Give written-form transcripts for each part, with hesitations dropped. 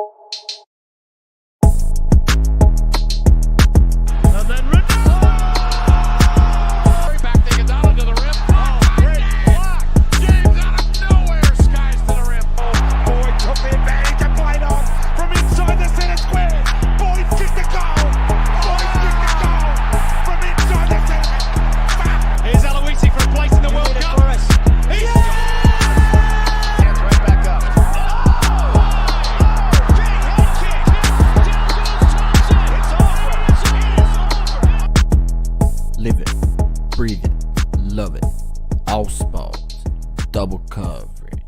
And then back to Iguodala to the rim. Oh, great block. James out of nowhere, skies to the rim. Oh, Boyd took the advantage and played off from inside the center square. Boyd kicked the goal. Boyd kicked the goal from inside the center. Here's Aloisi for a place in the World Cup. He's hands right back up. Big head kick. Down goes Thompson. It's over. Live it, breathe it, love it. All sports, double coverage.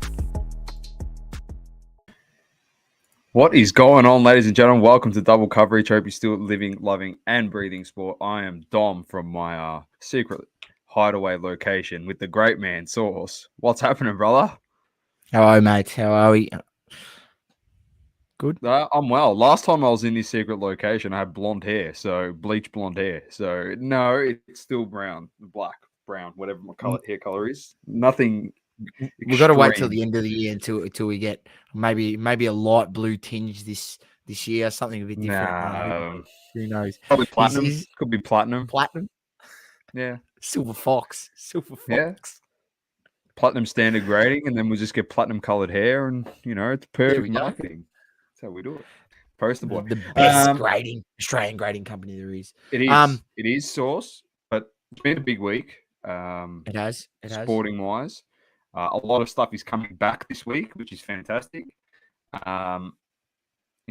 What is going on, ladies and gentlemen? Welcome to Double Coverage. Hope you're still living, loving, and breathing sport. I am Dom from my secret hideaway location with the great man, Source. What's happening, brother? Hello, mate. How are we? Good. I'm well. Last time I was in this secret location, I had blonde hair, so bleach blonde hair. So, no, it's still brown, black, brown, whatever my hair color is. Nothing. We've got to wait till extreme. the end of the year until we get maybe a light blue tinge this year, something a bit different. No. Who knows? Probably platinum. Is Could be platinum. platinum? Yeah. Silver fox. Yeah. Platinum standard grading, and then we'll just get platinum colored hair, and it's perfect we go. marketing. That's how we do it. Poster boy. The best Australian grading company there is. It is. It is Source, but it's been a big week. It has. Sporting wise, a lot of stuff is coming back this week, which is fantastic. In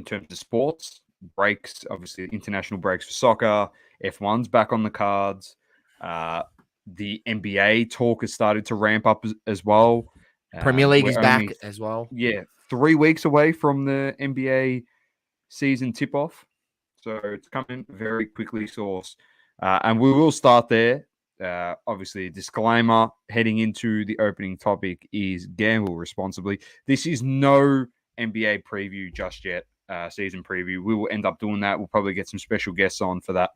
terms of sports breaks, obviously international breaks for soccer. F1's back on the cards. The NBA talk has started to ramp up as well. Premier League we're is back only, as well. Yeah, 3 weeks away from the NBA season tip-off. So it's coming very quickly, Source. And we will start there. Obviously, disclaimer heading into the opening topic is gamble responsibly. This is no NBA preview just yet, season preview. We will end up doing that. We'll probably get some special guests on for that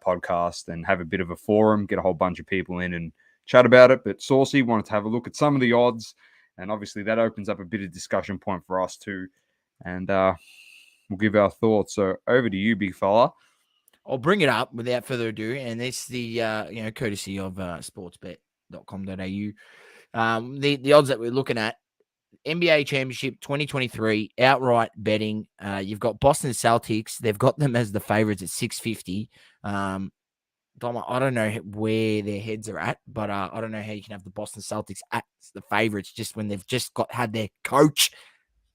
podcast and have a bit of a forum, get a whole bunch of people in and chat about it. But Saucy wanted to have a look at some of the odds, and obviously that opens up a bit of discussion point for us too. And we'll give our thoughts. So over to you, big fella. I'll bring it up without further ado, and it's the courtesy of sportsbet.com.au. The odds that we're looking at: NBA Championship 2023 outright betting. You've got Boston Celtics. They've got them as the favorites at 650. Dom, I don't know where their heads are at, but I don't know how you can have the Boston Celtics as the favorites just when they've just had their coach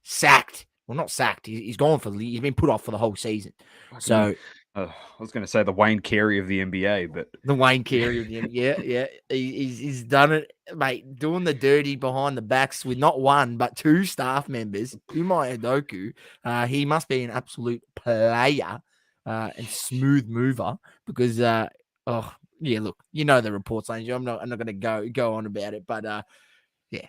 sacked. Well, not sacked. He's gone he's been put off for the whole season. So I was going to say the Wayne Carey of the NBA, but the Wayne Carey of the NBA, yeah, he's done it, mate. Doing the dirty behind the backs with not one but two staff members. Umai Adoku, he must be an absolute player and smooth mover because look, the reports, Angel. I'm not going to go on about it, but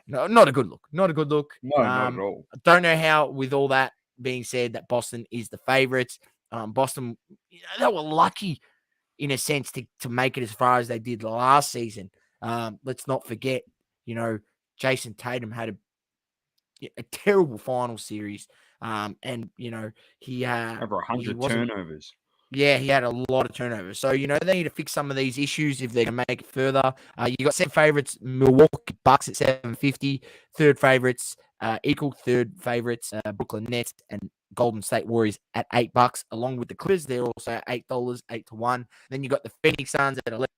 not a good look. Not a good look. No, not at all. I don't know how, with all that being said, that Boston is the favorites. Boston, they were lucky in a sense to make it as far as they did last season. Let's not forget, Jason Tatum had a terrible final series. And he had over 100 turnovers. Yeah, he had a lot of turnovers. So, they need to fix some of these issues if they're going to make it further. You got second favorites, Milwaukee Bucks at 750. Third favorites, equal third favorites, Brooklyn Nets and Golden State Warriors at $8, along with the Clippers. They're also at $8, 8-1. Then you got the Phoenix Suns at 11,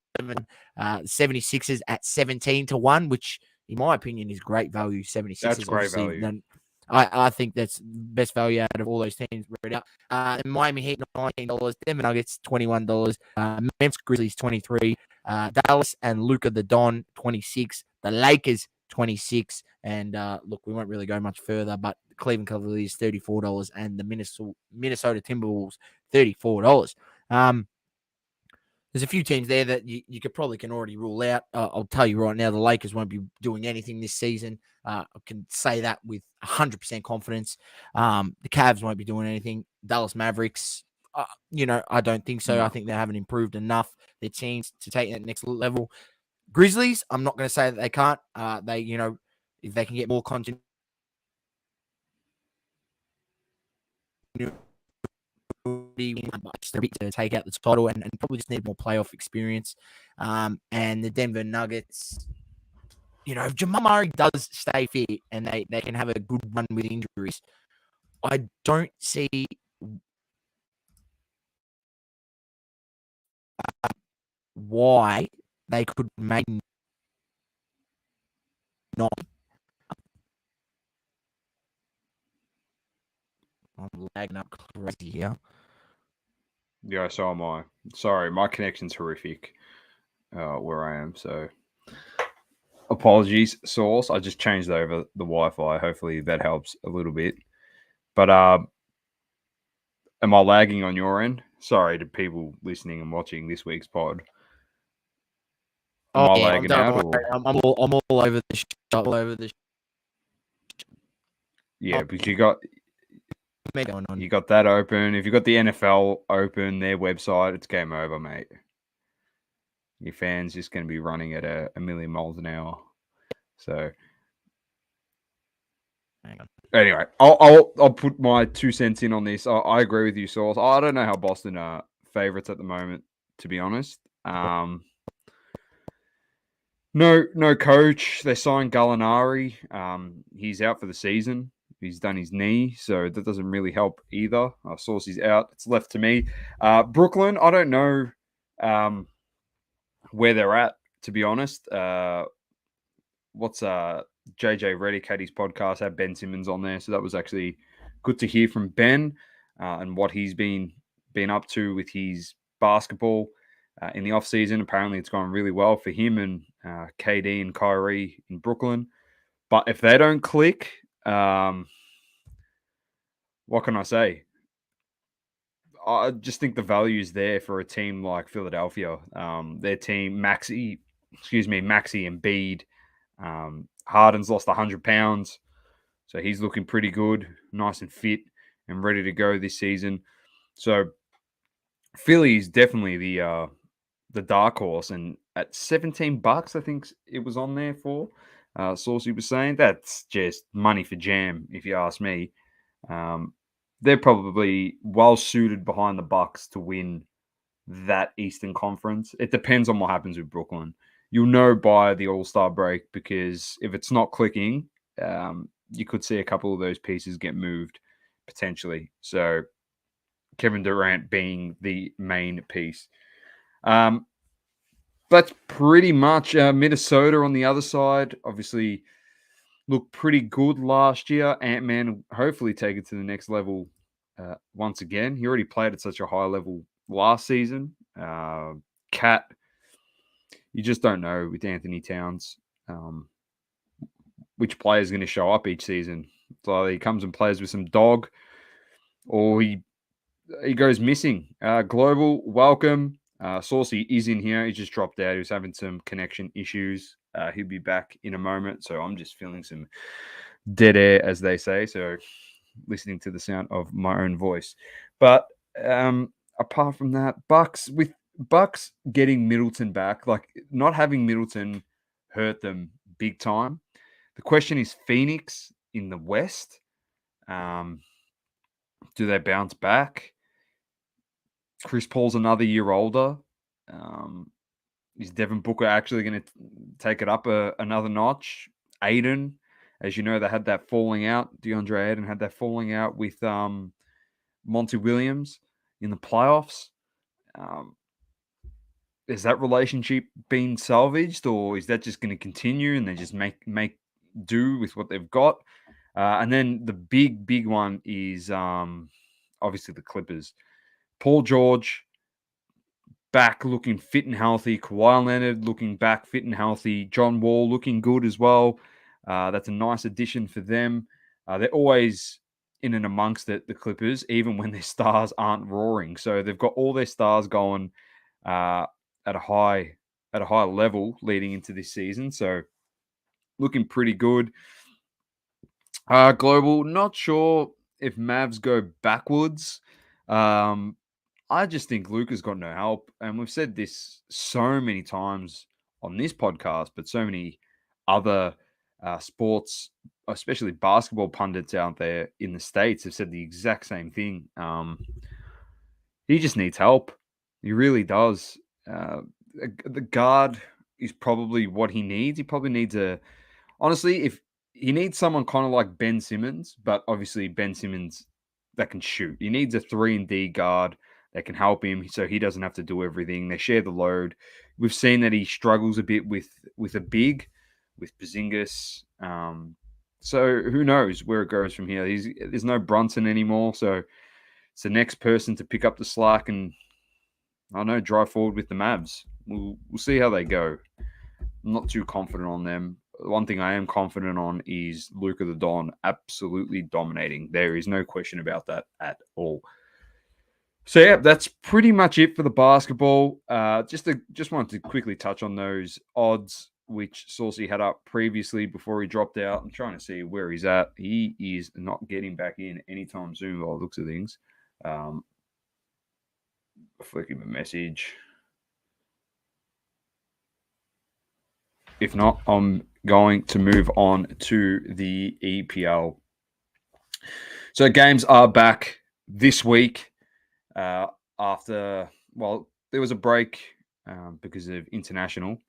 76ers at 17-1, which in my opinion is great value. 76ers. That's great value. Then I think that's best value out of all those teams read out. Miami Heat $19, Denver Nuggets $21, Memphis Grizzlies $23, Dallas and Luka the Don $26, the Lakers $26, and look, we won't really go much further, but Cleveland Cavaliers $34 and the Minnesota Timberwolves $34. There's a few teams there that you can already rule out. I'll tell you right now, the Lakers won't be doing anything this season. I can say that with 100% confidence. The Cavs won't be doing anything. Dallas Mavericks, I don't think so. I think they haven't improved enough their teams to take that next level. Grizzlies, I'm not going to say that they can't. If they can get more content. to take out the title and probably just need more playoff experience. And the Denver Nuggets, if Jamal Murray does stay fit and they can have a good run with injuries, I don't see why they could maybe not. I'm lagging up crazy here. Yeah, so am I. Sorry, my connection's horrific where I am. So apologies, source. I just changed over the Wi-Fi. Hopefully that helps a little bit. But am I lagging on your end? Sorry to people listening and watching this week's pod. Am I lagging out? Or? I'm all over the shop, all over the. Yeah, because you got Going on. you got that open. If you got the NFL open, their website, it's game over, mate. Your fans just going to be running at a million miles an hour. So Hang on. anyway, I'll put my 2 cents in on this. I agree with you, Sauce. I don't know how Boston are favorites at the moment, to be honest. No coach. They signed Gallinari. He's out for the season. He's done his knee, so that doesn't really help either. Sauce is out. It's left to me. Brooklyn, I don't know where they're at, to be honest. What's JJ Redick had his podcast, had Ben Simmons on there, so that was actually good to hear from Ben and what he's been up to with his basketball in the off season. Apparently, it's gone really well for him and KD and Kyrie in Brooklyn. But if they don't click, what can I say? I just think the value is there for a team like Philadelphia. Their team, Maxi and Bede. Harden's lost 100 pounds, so he's looking pretty good, nice and fit and ready to go this season. So Philly is definitely the dark horse, and at $17, I think it was on there for. Saucy was saying that's just money for jam, if you ask me. They're probably well suited behind the Bucks to win that Eastern Conference. It depends on what happens with Brooklyn. You'll know by the All-Star break, because if it's not clicking, you could see a couple of those pieces get moved potentially. So Kevin Durant being the main piece. That's pretty much Minnesota on the other side. Obviously, looked pretty good last year. Ant-Man hopefully take it to the next level once again. He already played at such a high level last season. Cat, you just don't know with Anthony Towns which player is going to show up each season. So he comes and plays with some dog, or he goes missing. Global, welcome. Saucy is in here. He just dropped out. He was having some connection issues. He'll be back in a moment. So I'm just feeling some dead air, as they say. So listening to the sound of my own voice. But apart from that, Bucks getting Middleton back, like not having Middleton hurt them big time. The question is Phoenix in the West. Do they bounce back? Chris Paul's another year older. Is Devin Booker actually going to take it up another notch? Aiden, as you know, they had that falling out. DeAndre Aiden had that falling out with Monty Williams in the playoffs. Is that relationship being salvaged, or is that just going to continue and they just make do with what they've got? And then the big one is obviously the Clippers. Paul George back looking fit and healthy. Kawhi Leonard looking back fit and healthy. John Wall looking good as well. That's a nice addition for them. They're always in and amongst the Clippers, even when their stars aren't roaring. So they've got all their stars going at a high level leading into this season. So looking pretty good. Global, not sure if Mavs go backwards. I just think Luka's got no help. And we've said this so many times on this podcast, but so many other sports, especially basketball pundits out there in the States, have said the exact same thing. He just needs help. He really does. The guard is probably what he needs. He probably needs honestly, if he needs someone kind of like Ben Simmons, but obviously Ben Simmons that can shoot. He needs a 3-and-D guard that can help him so he doesn't have to do everything. They share the load. We've seen that he struggles a bit with a big, with Porzingis. So who knows where it goes from here. There's no Brunson anymore, so it's the next person to pick up the slack and, I don't know, drive forward with the Mavs. We'll see how they go. I'm not too confident on them. One thing I am confident on is Luka the Don absolutely dominating. There is no question about that at all. So yeah, that's pretty much it for the basketball. Just wanted to quickly touch on those odds which Saucy had up previously before he dropped out. I'm trying to see where he's at. He is not getting back in anytime soon by the looks of things. Flick him a message. If not, I'm going to move on to the EPL. So games are back this week after, well, there was a break because of international.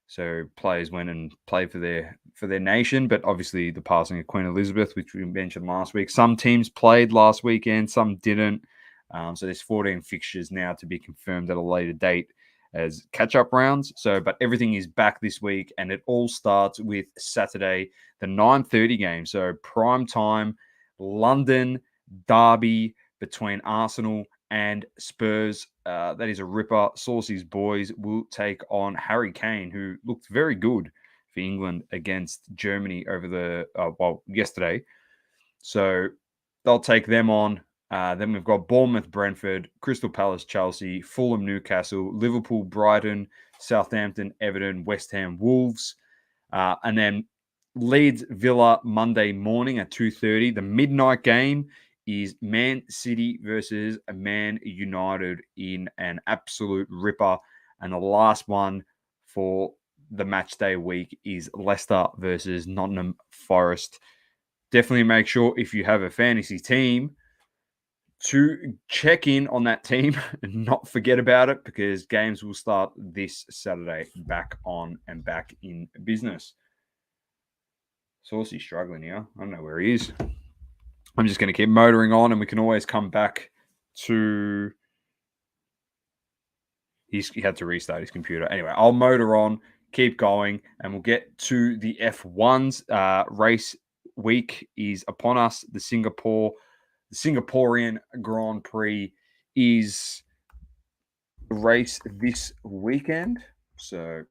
So players went and played for their nation, but obviously the passing of Queen Elizabeth, which we mentioned last week. Some teams played last weekend, some didn't. So there's 14 fixtures now to be confirmed at a later date as catch-up rounds. But everything is back this week, and it all starts with Saturday, the 9:30 game. So prime time, London derby between Arsenal and Spurs. That is a ripper. Saucy's boys will take on Harry Kane, who looked very good for England against Germany over yesterday. So they'll take them on. Then we've got Bournemouth, Brentford, Crystal Palace, Chelsea, Fulham, Newcastle, Liverpool, Brighton, Southampton, Everton, West Ham, Wolves. And then Leeds, Villa, Monday morning at 2:30. The midnight game is Man City versus Man United in an absolute ripper. And the last one for the match day week is Leicester versus Nottingham Forest. Definitely make sure if you have a fantasy team to check in on that team and not forget about it, because games will start this Saturday back on and back in business. Saucy's struggling here. I don't know where he is. I'm just going to keep motoring on, and we can always come back to... He had to restart his computer. Anyway, I'll motor on, keep going, and we'll get to the F1s. Race week is upon us. The Singaporean Grand Prix is the race this weekend. So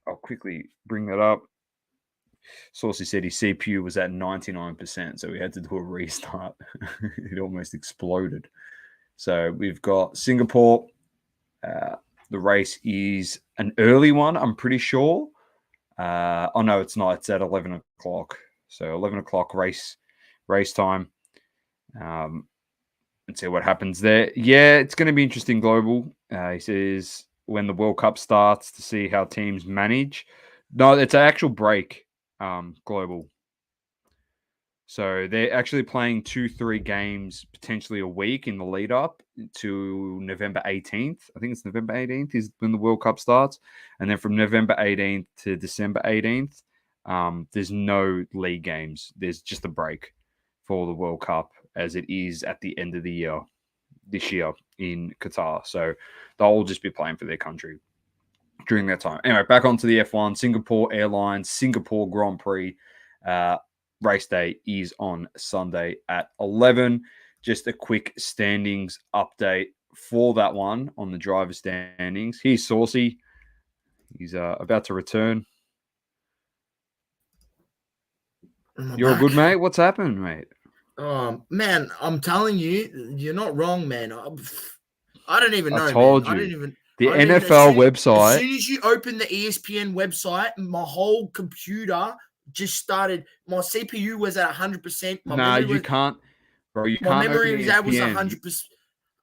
I'll quickly bring that up. Saucy said his CPU was at 99%, so we had to do a restart. It almost exploded. So we've got Singapore. The race is an early one, I'm pretty sure. Oh, no, it's not. It's at 11 o'clock. So 11 o'clock race time. And see what happens there. Yeah, it's going to be interesting global. He says when the World Cup starts to see how teams manage. No, it's an actual break, global. So they're actually playing 2-3 games potentially a week in the lead up to November 18th. I think it's November 18th is when the World Cup starts. And then from November 18th to December 18th, there's no league games. There's just a break for the World Cup, as it is at the end of the year, this year in Qatar. So they'll all just be playing for their country during that time. Anyway, back onto the F1. Singapore Airlines, Singapore Grand Prix. Race day is on Sunday at 11. Just a quick standings update for that one on the driver standings. Here's Saucy. He's about to return. You're good, mate? What's happened, mate? Man, I'm telling you, you're not wrong, man. I don't even know, I told man. you. The NFL website. As soon as you open the ESPN website, my whole computer just started. My CPU was at 100%. Nah, you can't, bro. You can't. My memory was at 100%.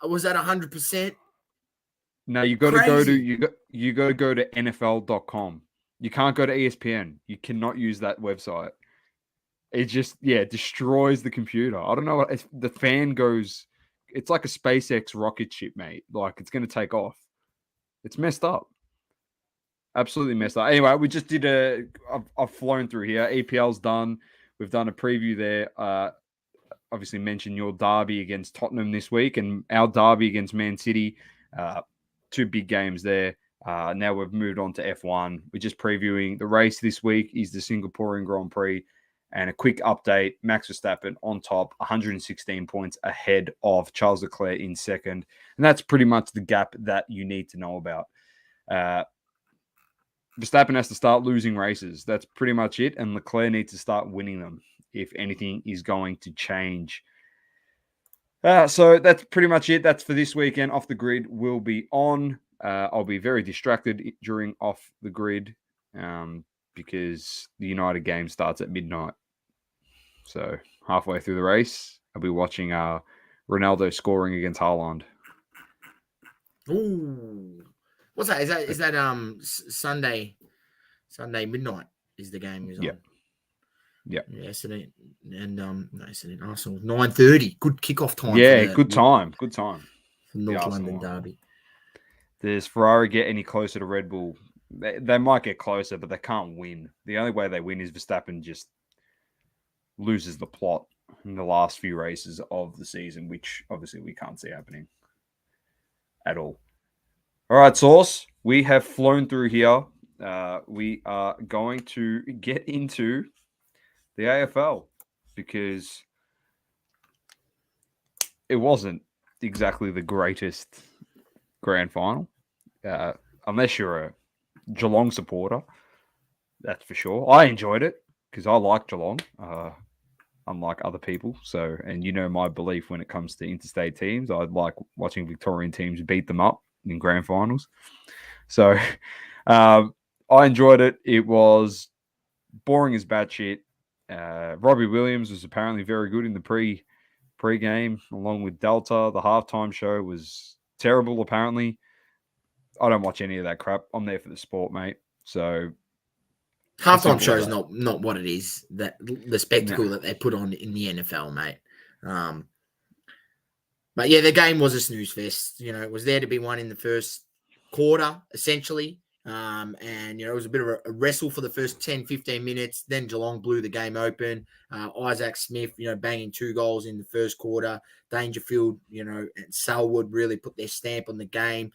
I was at 100%. No, you got to go to you got to go to NFL.com. You can't go to ESPN. You cannot use that website. It just, destroys the computer. I don't know what the fan goes. It's like a SpaceX rocket ship, mate. Like, it's going to take off. It's messed up. Absolutely messed up. Anyway, we just did I've flown through here. EPL's done. We've done a preview there. Obviously mentioned your derby against Tottenham this week and our derby against Man City. Two big games there. Now we've moved on to F1. We're just previewing the race this week is the Singaporean Grand Prix. And a quick update, Max Verstappen on top, 116 points ahead of Charles Leclerc in second. And that's pretty much the gap that you need to know about. Verstappen has to start losing races. That's pretty much it. And Leclerc needs to start winning them if anything is going to change. So that's pretty much it. That's for this weekend. Off the Grid will be on. I'll be very distracted during Off the Grid because the United game starts at midnight. So halfway through the race, I'll be watching Ronaldo scoring against Haaland. Ooh. What's that? Is that Sunday midnight is the game is on? Yeah. Yesterday and yesterday Arsenal 9:30. Good kickoff time. Yeah, good time. Good time. For North London derby. Does Ferrari get any closer to Red Bull? They might get closer, but they can't win. The only way they win is Verstappen just loses the plot in the last few races of the season, which obviously we can't see happening at all. All right, Sauce, we have flown through here. We are going to get into the AFL because it wasn't exactly the greatest grand final, unless you're a Geelong supporter. That's for sure. I enjoyed it because I like Geelong, unlike other people. So, and you know my belief when it comes to interstate teams, I like watching Victorian teams beat them up in grand finals. So, I enjoyed it. It was boring as batshit. Robbie Williams was apparently very good in the pre-game, along with Delta. The halftime show was terrible, apparently. I don't watch any of that crap. I'm there for the sport, mate. So halftime show is not what it is. That the spectacle that they put on in the NFL, mate. But yeah, the game was a snooze fest. You know, it was there to be won in the first quarter, essentially. And, you know, it was a bit of a wrestle for the first 10, 15 minutes. Then Geelong blew the game open. Isaac Smith, you know, banging 2 goals in the first quarter. Dangerfield, you know, and Selwood really put their stamp on the game.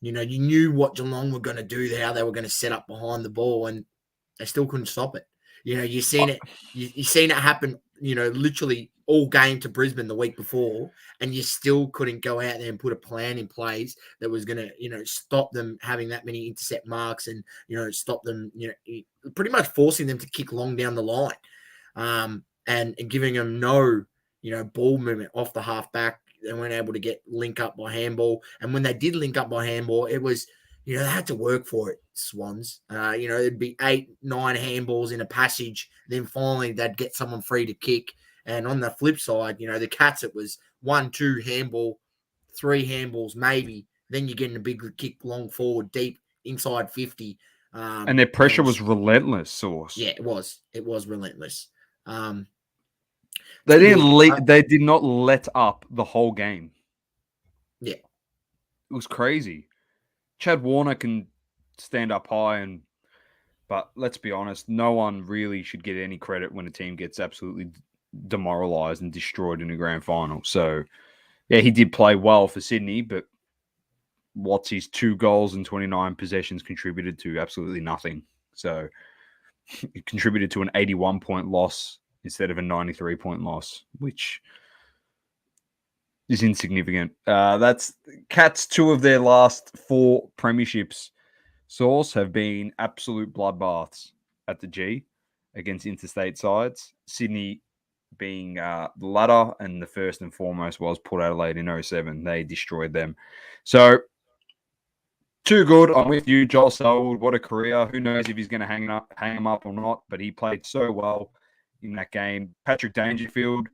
You know, you knew what Geelong were going to do, how they were going to set up behind the ball, and they still couldn't stop it. You know, you've seen it happen, you know, literally all game to Brisbane the week before, and you still couldn't go out there and put a plan in place that was going to, you know, stop them having that many intercept marks and, you know, stop them, you know, pretty much forcing them to kick long down the line, and giving them no, you know, ball movement off the halfback. They weren't able to get link up by handball. And when they did link up by handball, it was, you know, they had to work for it, Swans. You know, it'd be 8, 9 handballs in a passage. Then finally they'd get someone free to kick. And on the flip side, you know, the Cats, it was 1, 2 handball, 3 handballs maybe. Then you're getting a big kick long forward, deep, inside 50. And their pressure was relentless, Sauce. Yeah, it was. It was relentless. They did not let up the whole game. Yeah. It was crazy. Chad Warner can stand up high, but let's be honest, no one really should get any credit when a team gets absolutely demoralized and destroyed in a grand final. So, yeah, he did play well for Sydney, but what's his 2 goals and 29 possessions contributed to? Absolutely nothing. So, it contributed to an 81-point loss instead of a 93-point loss, which is insignificant. That's Cats. 2 of their last 4 premierships, Sauce, have been absolute bloodbaths at the G against interstate sides. Sydney being the latter, and the first and foremost was Port Adelaide in 2007. They destroyed them. So, too good. I'm with you, Joel Selwood. What a career. Who knows if he's going to hang him up or not, but he played so well in that game. Patrick Dangerfield,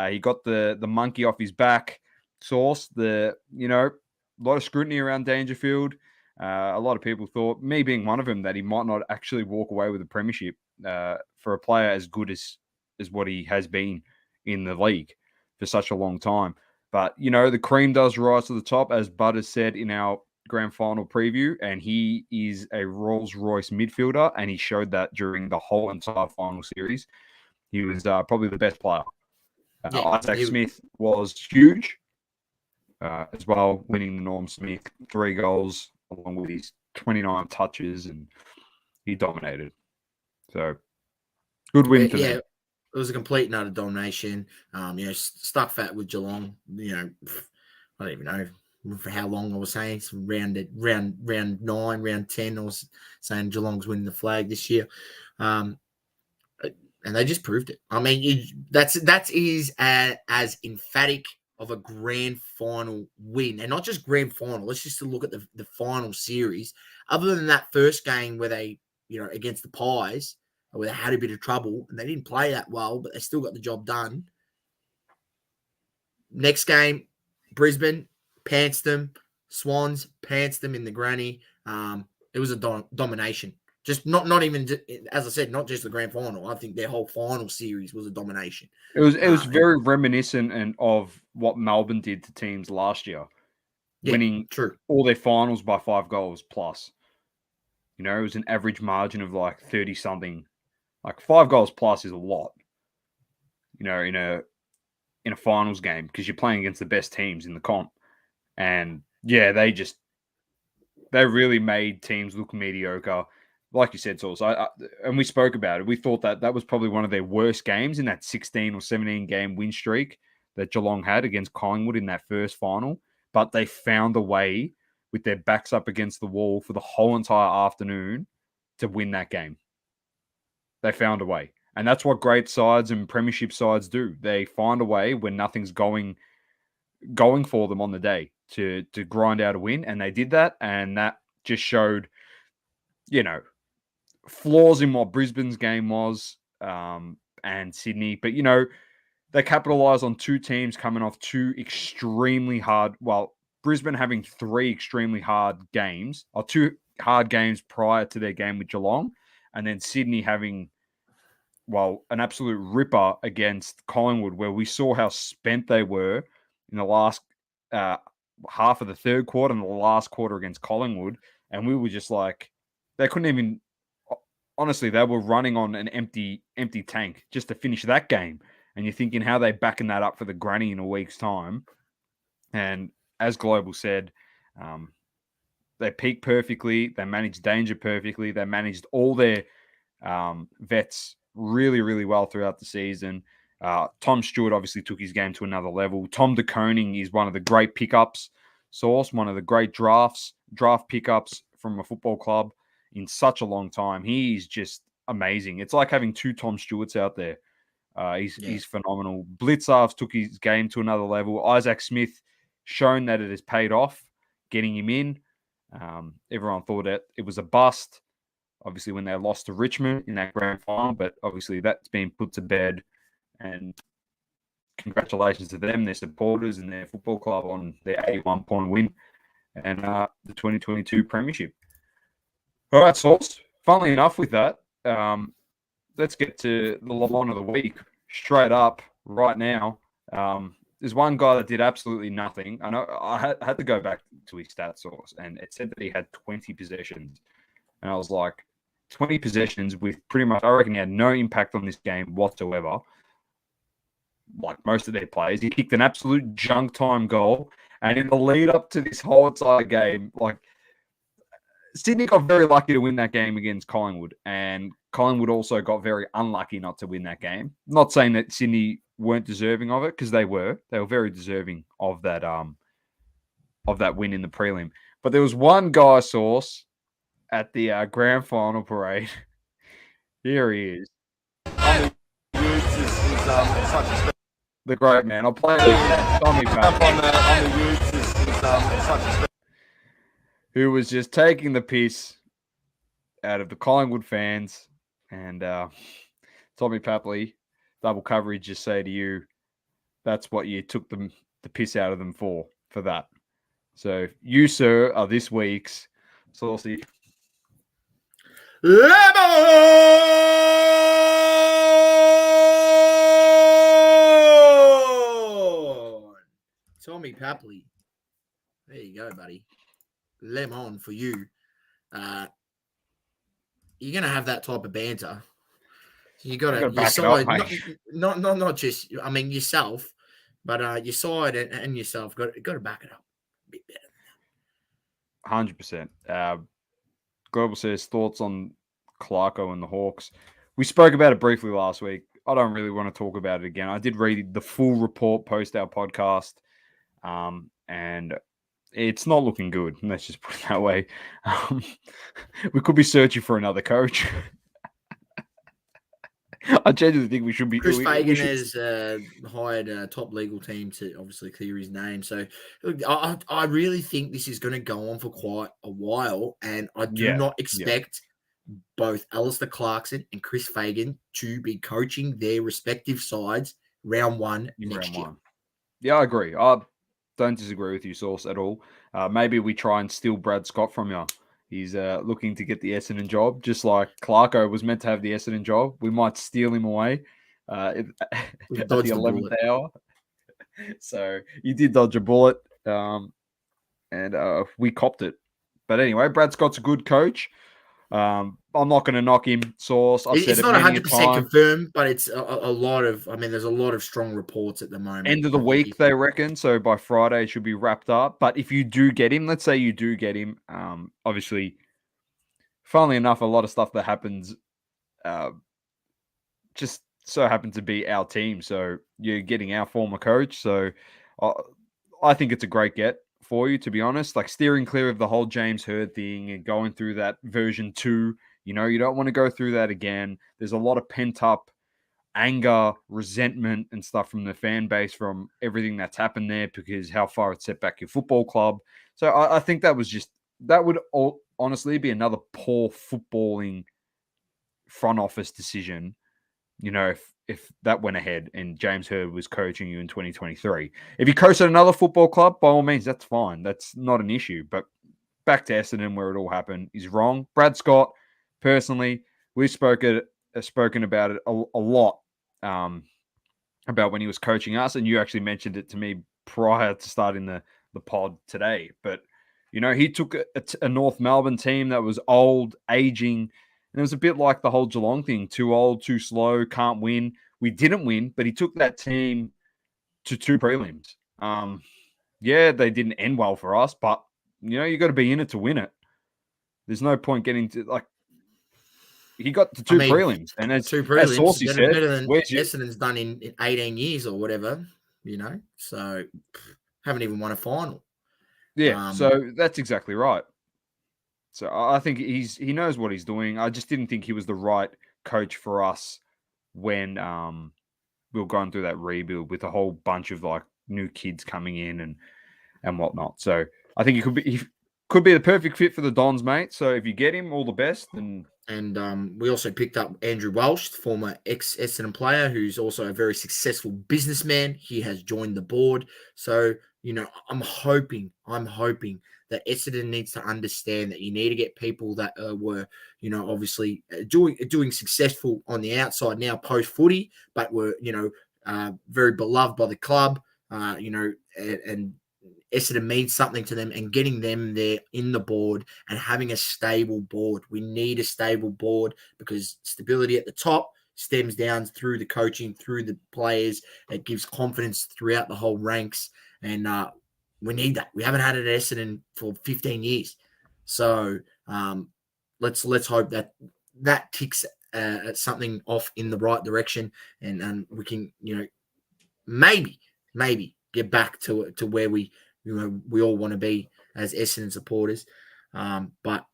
he got the monkey off his back. Sauce, a lot of scrutiny around Dangerfield. A lot of people thought, me being one of them, that he might not actually walk away with a premiership for a player as good as what he has been in the league for such a long time. But, the cream does rise to the top, as Bud has said in our grand final preview, and he is a Rolls-Royce midfielder, and he showed that during the whole entire final series. He was probably the best player. Isaac Smith was huge as well, winning the Norm Smith 3 goals along with his 29 touches, and he dominated. So, good win for them. It was a complete and utter domination. Stuck fat with Geelong. I don't even know for how long I was saying. Some round 9, round 10. I was saying Geelong's winning the flag this year, and they just proved it. I mean, that is as emphatic of a grand final win, and not just grand final. Let's just look at the final series. Other than that first game where they, against the Pies, where they had a bit of trouble and they didn't play that well, but they still got the job done. Next game, Brisbane pants them. Swans pants them in the granny. It was a domination. Just not even, as I said, not just the grand final. I think their whole final series was a domination. It was very reminiscent of what Melbourne did to teams last year, winning all their finals by 5 goals plus. It was an average margin of like 30-something. Like 5 goals plus is a lot, in a finals game, because you're playing against the best teams in the comp. And yeah, they really made teams look mediocre. Like you said, Sauce, and we spoke about it. We thought that was probably one of their worst games in that 16 or 17 game win streak that Geelong had against Collingwood in that first final. But they found a way, with their backs up against the wall for the whole entire afternoon, to win that game. They found a way. And that's what great sides and premiership sides do. They find a way when nothing's going for them on the day to grind out a win. And they did that. And that just showed, flaws in what Brisbane's game was and Sydney. But, they capitalised on 2 teams coming off 2 extremely hard, Brisbane having 3 extremely hard games, or 2 hard games prior to their game with Geelong, and then Sydney having, an absolute ripper against Collingwood, where we saw how spent they were in the last half of the third quarter and the last quarter against Collingwood. And we were just like, they couldn't even, honestly, they were running on an empty tank just to finish that game. And you're thinking, how are they backing that up for the granny in a week's time? And as Global said, they peaked perfectly. They managed danger perfectly. They managed all their vets really, really well throughout the season. Tom Stewart obviously took his game to another level. Tom de Koning is one of the great pickups, one of the great draft pickups from a football club in such a long time. He's just amazing. It's like having 2 Tom Stewarts out there. He's phenomenal. Blitzarves took his game to another level. Isaac Smith shown that it has paid off, getting him in. Everyone thought it was a bust, obviously, when they lost to Richmond in that grand final, but obviously that's been put to bed. And congratulations to them, their supporters, and their football club on their 81-point win and the 2022 premiership. All right, Sauce. Funnily enough, with that, let's get to the line of the week straight up right now. There's one guy that did absolutely nothing. I know I had to go back to his stat source, and it said that he had 20 possessions. And I was like, 20 possessions with pretty much, I reckon he had no impact on this game whatsoever. Like most of their players, he kicked an absolute junk time goal. And in the lead up to this whole entire game, Sydney got very lucky to win that game against Collingwood, and Collingwood also got very unlucky not to win that game. Not saying that Sydney weren't deserving of it, because they were. They were very deserving of that win in the prelim. But there was one guy, Sauce, at the grand final parade. Here he is. The great man. I'll play Tommy Pat. Who was just taking the piss out of the Collingwood fans. And Tommy Papley, double coverage, just say to you, that's what you took the piss out of them for that. So you, sir, are this week's Saucy. Lemon! Tommy Papley. There you go, buddy. Lemon for you. You're gonna have that type of banter. You got to back it side, up, mate. not just. I mean yourself, but your side and yourself got to back it up a bit better. 100%. Global says thoughts on Clarko and the Hawks. We spoke about it briefly last week. I don't really want to talk about it again. I did read the full report post our podcast, and it's not looking good. Let's just put it that way. We could be searching for another coach. I genuinely think we should be. Chris Fagan has hired a top legal team to obviously clear his name. So I really think this is going to go on for quite a while. And I do not expect both Alistair Clarkson and Chris Fagan to be coaching their respective sides round one next year. Yeah, I agree. I don't disagree with you, Source, at all. Maybe we try and steal Brad Scott from you. He's looking to get the Essendon job, just like Clarko was meant to have the Essendon job. We might steal him away at the 11th hour. So you did dodge a bullet, and we copped it. But anyway, Brad Scott's a good coach. I'm not going to knock him, Source. It's not 100% confirmed, but it's a lot of. I mean, there's a lot of strong reports at the moment. End of the week, they reckon. So by Friday, it should be wrapped up. But if you do get him, let's say you do get him, obviously, funnily enough, a lot of stuff that happens just so happened to be our team. So you're getting our former coach. So I think it's a great get for you, to be honest. Like steering clear of the whole James Hird thing and going through that version 2. You know, you don't want to go through that again. There's a lot of pent up anger, resentment, and stuff from the fan base from everything that's happened there because how far it set back your football club. So I think that would honestly be another poor footballing front office decision, you know, if that went ahead and James Hird was coaching you in 2023. If you coach at another football club, by all means, that's fine. That's not an issue. But back to Essendon, where it all happened, is wrong. Brad Scott, personally, we've spoken about it a lot, about when he was coaching us, and you actually mentioned it to me prior to starting the pod today. But, you know, he took a North Melbourne team that was old, aging, and it was a bit like the whole Geelong thing. Too old, too slow, can't win. We didn't win, but he took that team to 2 prelims. Yeah, they didn't end well for us, but, you know, you got to be in it to win it. There's no point getting to, like, he got to 2 prelims. And as 2 prelims, as Saucy said, better than Essendon's done in 18 years or whatever, you know. So, haven't even won a final. Yeah, so that's exactly right. So I think he knows what he's doing. I just didn't think he was the right coach for us when we were going through that rebuild with a whole bunch of like new kids coming in and whatnot. So I think he could be the perfect fit for the Dons, mate. So if you get him, all the best. And we also picked up Andrew Welsh, former ex-Essendon player, who's also a very successful businessman. He has joined the board. So, you know, I'm hoping that Essendon needs to understand that you need to get people that were, you know, obviously doing successful on the outside now post-footy, but were, you know, very beloved by the club, you know, and Essendon means something to them, and getting them there in the board and having a stable board. We need a stable board because stability at the top stems down through the coaching, through the players. It gives confidence throughout the whole ranks, and we need that. We haven't had it at Essendon for 15 years. So let's hope that ticks something off in the right direction, and we can, you know, maybe get back to where we all want to be as Essendon supporters. But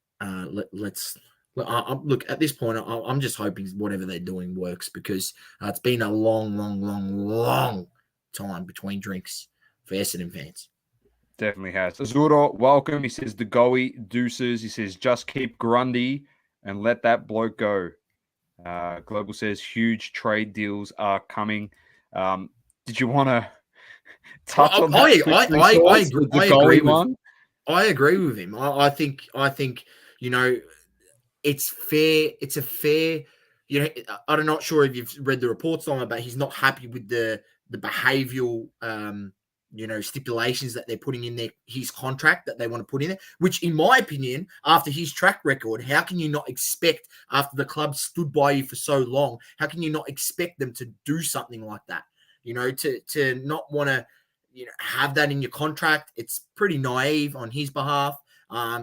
let's look at this point. I'm just hoping whatever they're doing works, because it's been a long time between drinks for Essendon fans. Definitely has. Azuro, welcome. He says, the goey deuces. He says, just keep Grundy and let that bloke go. Global says, huge trade deals are coming. Did you want to touch on that? I agree with one? I agree with him. I think you know it's fair. It's a fair. I'm not sure if you've read the reports on it, but he's not happy with the behavioural stipulations that they're putting in his contract that they want to put in there. Which, in my opinion, after his track record, how can you not expect after the club stood by you for so long? How can you not expect them to do something like that? To not want to have that in your contract. It's pretty naive on his behalf.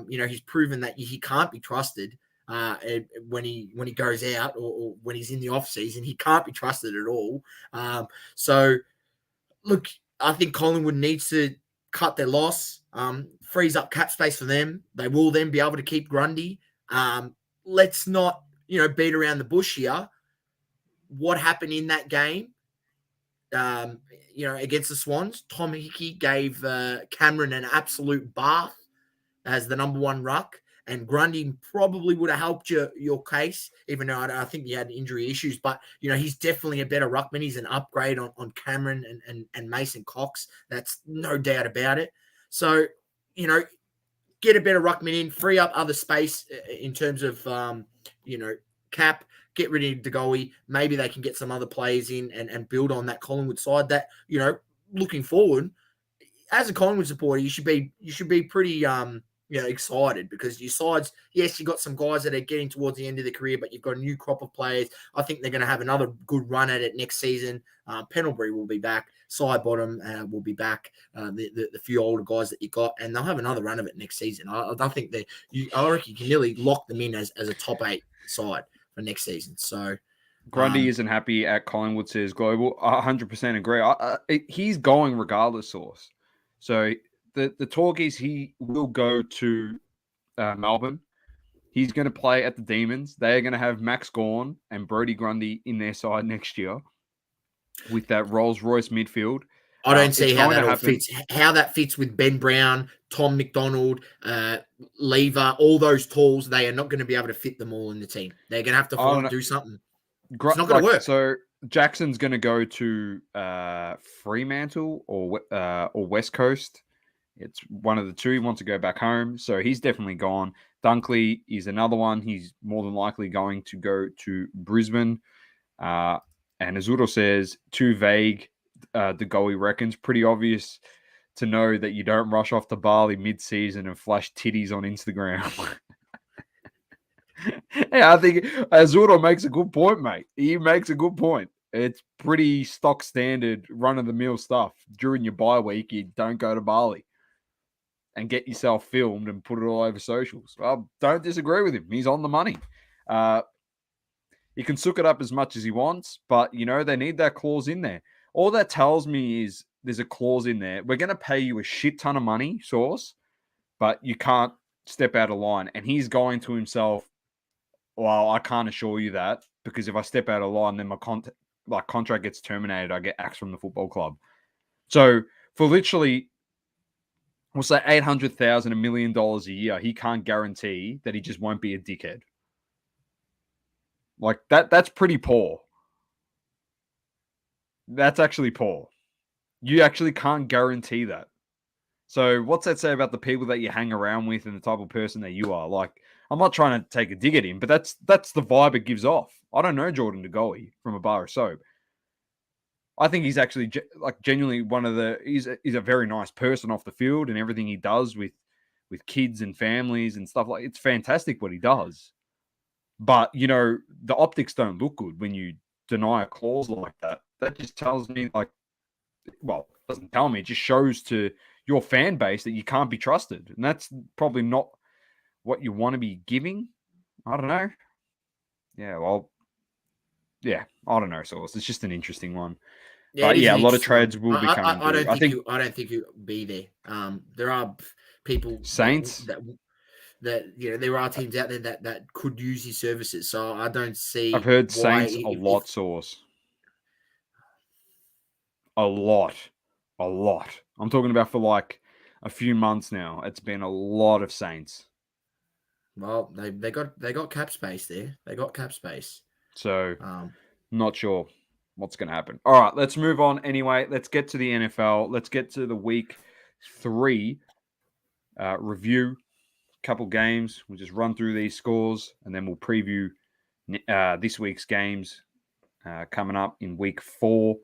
He's proven that he can't be trusted when he goes out or when he's in the off season. He can't be trusted at all. So look, I think Collingwood needs to cut their loss, frees up cap space for them. They will then be able to keep Grundy. Let's not beat around the bush here. What happened in that game? Against the Swans, Tom Hickey gave Cameron an absolute bath as the number one ruck, and Grundy probably would have helped your case, even though I think he had injury issues. But he's definitely a better ruckman. He's an upgrade on Cameron and Mason Cox. That's no doubt about it. So get a better ruckman in, free up other space in terms of cap. Get rid of DeGoey. Maybe they can get some other players in and build on that Collingwood side. That looking forward, as a Collingwood supporter, you should be pretty excited because your sides. Yes, you got some guys that are getting towards the end of their career, but you've got a new crop of players. I think they're going to have another good run at it next season. Pendlebury will be back. Sidebottom will be back. The few older guys that you got, and they'll have another run of it next season. I think that I reckon you can nearly lock them in as a top 8 side for next season. So Grundy isn't happy at Collingwood, says Global. 100% agree. He's going regardless, Source. So the talk is he will go to Melbourne. He's going to play at the Demons. They're going to have Max Gawn and Brodie Grundy in their side next year with that Rolls-Royce midfield. I don't see how that all fits. How that fits with Ben Brown, Tom McDonald, Lever, all those tools. They are not going to be able to fit them all in the team. They're going to have to do something. It's not going to work. So Jackson's going to go to Fremantle or West Coast. It's one of the two. He wants to go back home, so he's definitely gone. Dunkley is another one. He's more than likely going to go to Brisbane. And Azuro says, too vague. DeGoey reckons pretty obvious to know that you don't rush off to Bali mid-season and flash titties on Instagram. Yeah, I think Azuro makes a good point, mate. He makes a good point. It's pretty stock standard, run-of-the-mill stuff. During your bye week, you don't go to Bali and get yourself filmed and put it all over socials. Well, don't disagree with him. He's on the money. He can sook it up as much as he wants, but, they need that clause in there. All that tells me is there's a clause in there. We're going to pay you a shit ton of money, Source, but you can't step out of line. And he's going to himself, well, I can't assure you that, because if I step out of line, then my contract gets terminated. I get axed from the football club. So for literally, we'll say $800,000, $1 million a year, he can't guarantee that he just won't be a dickhead. Like that's pretty poor. That's actually poor. You actually can't guarantee that. So what's that say about the people that you hang around with and the type of person that you are? Like, I'm not trying to take a dig at him, but that's the vibe it gives off. I don't know Jordan DeGoey from a bar of soap. I think he's actually genuinely he's a very nice person off the field, and everything he does with kids and families and stuff like it's fantastic what he does. But, the optics don't look good when you deny a clause like that. That just tells me it doesn't tell me, it just shows to your fan base that you can't be trusted. And that's probably not what you want to be giving. I don't know. I don't know, Source. It's just an interesting one. Yeah, but a lot of trades will be coming through. I don't think you'll be there. There are people Saints that there are teams out there that could use his services. So I don't see. I've heard Saints a lot, Source. A lot. I'm talking about for like a few months now. It's been a lot of Saints. Well, they got cap space there. They got cap space. So not sure what's going to happen. All right, let's move on anyway. Let's get to the NFL. Let's get to the week 3 review a couple games. We'll just run through these scores, and then we'll preview this week's games coming up in week 4.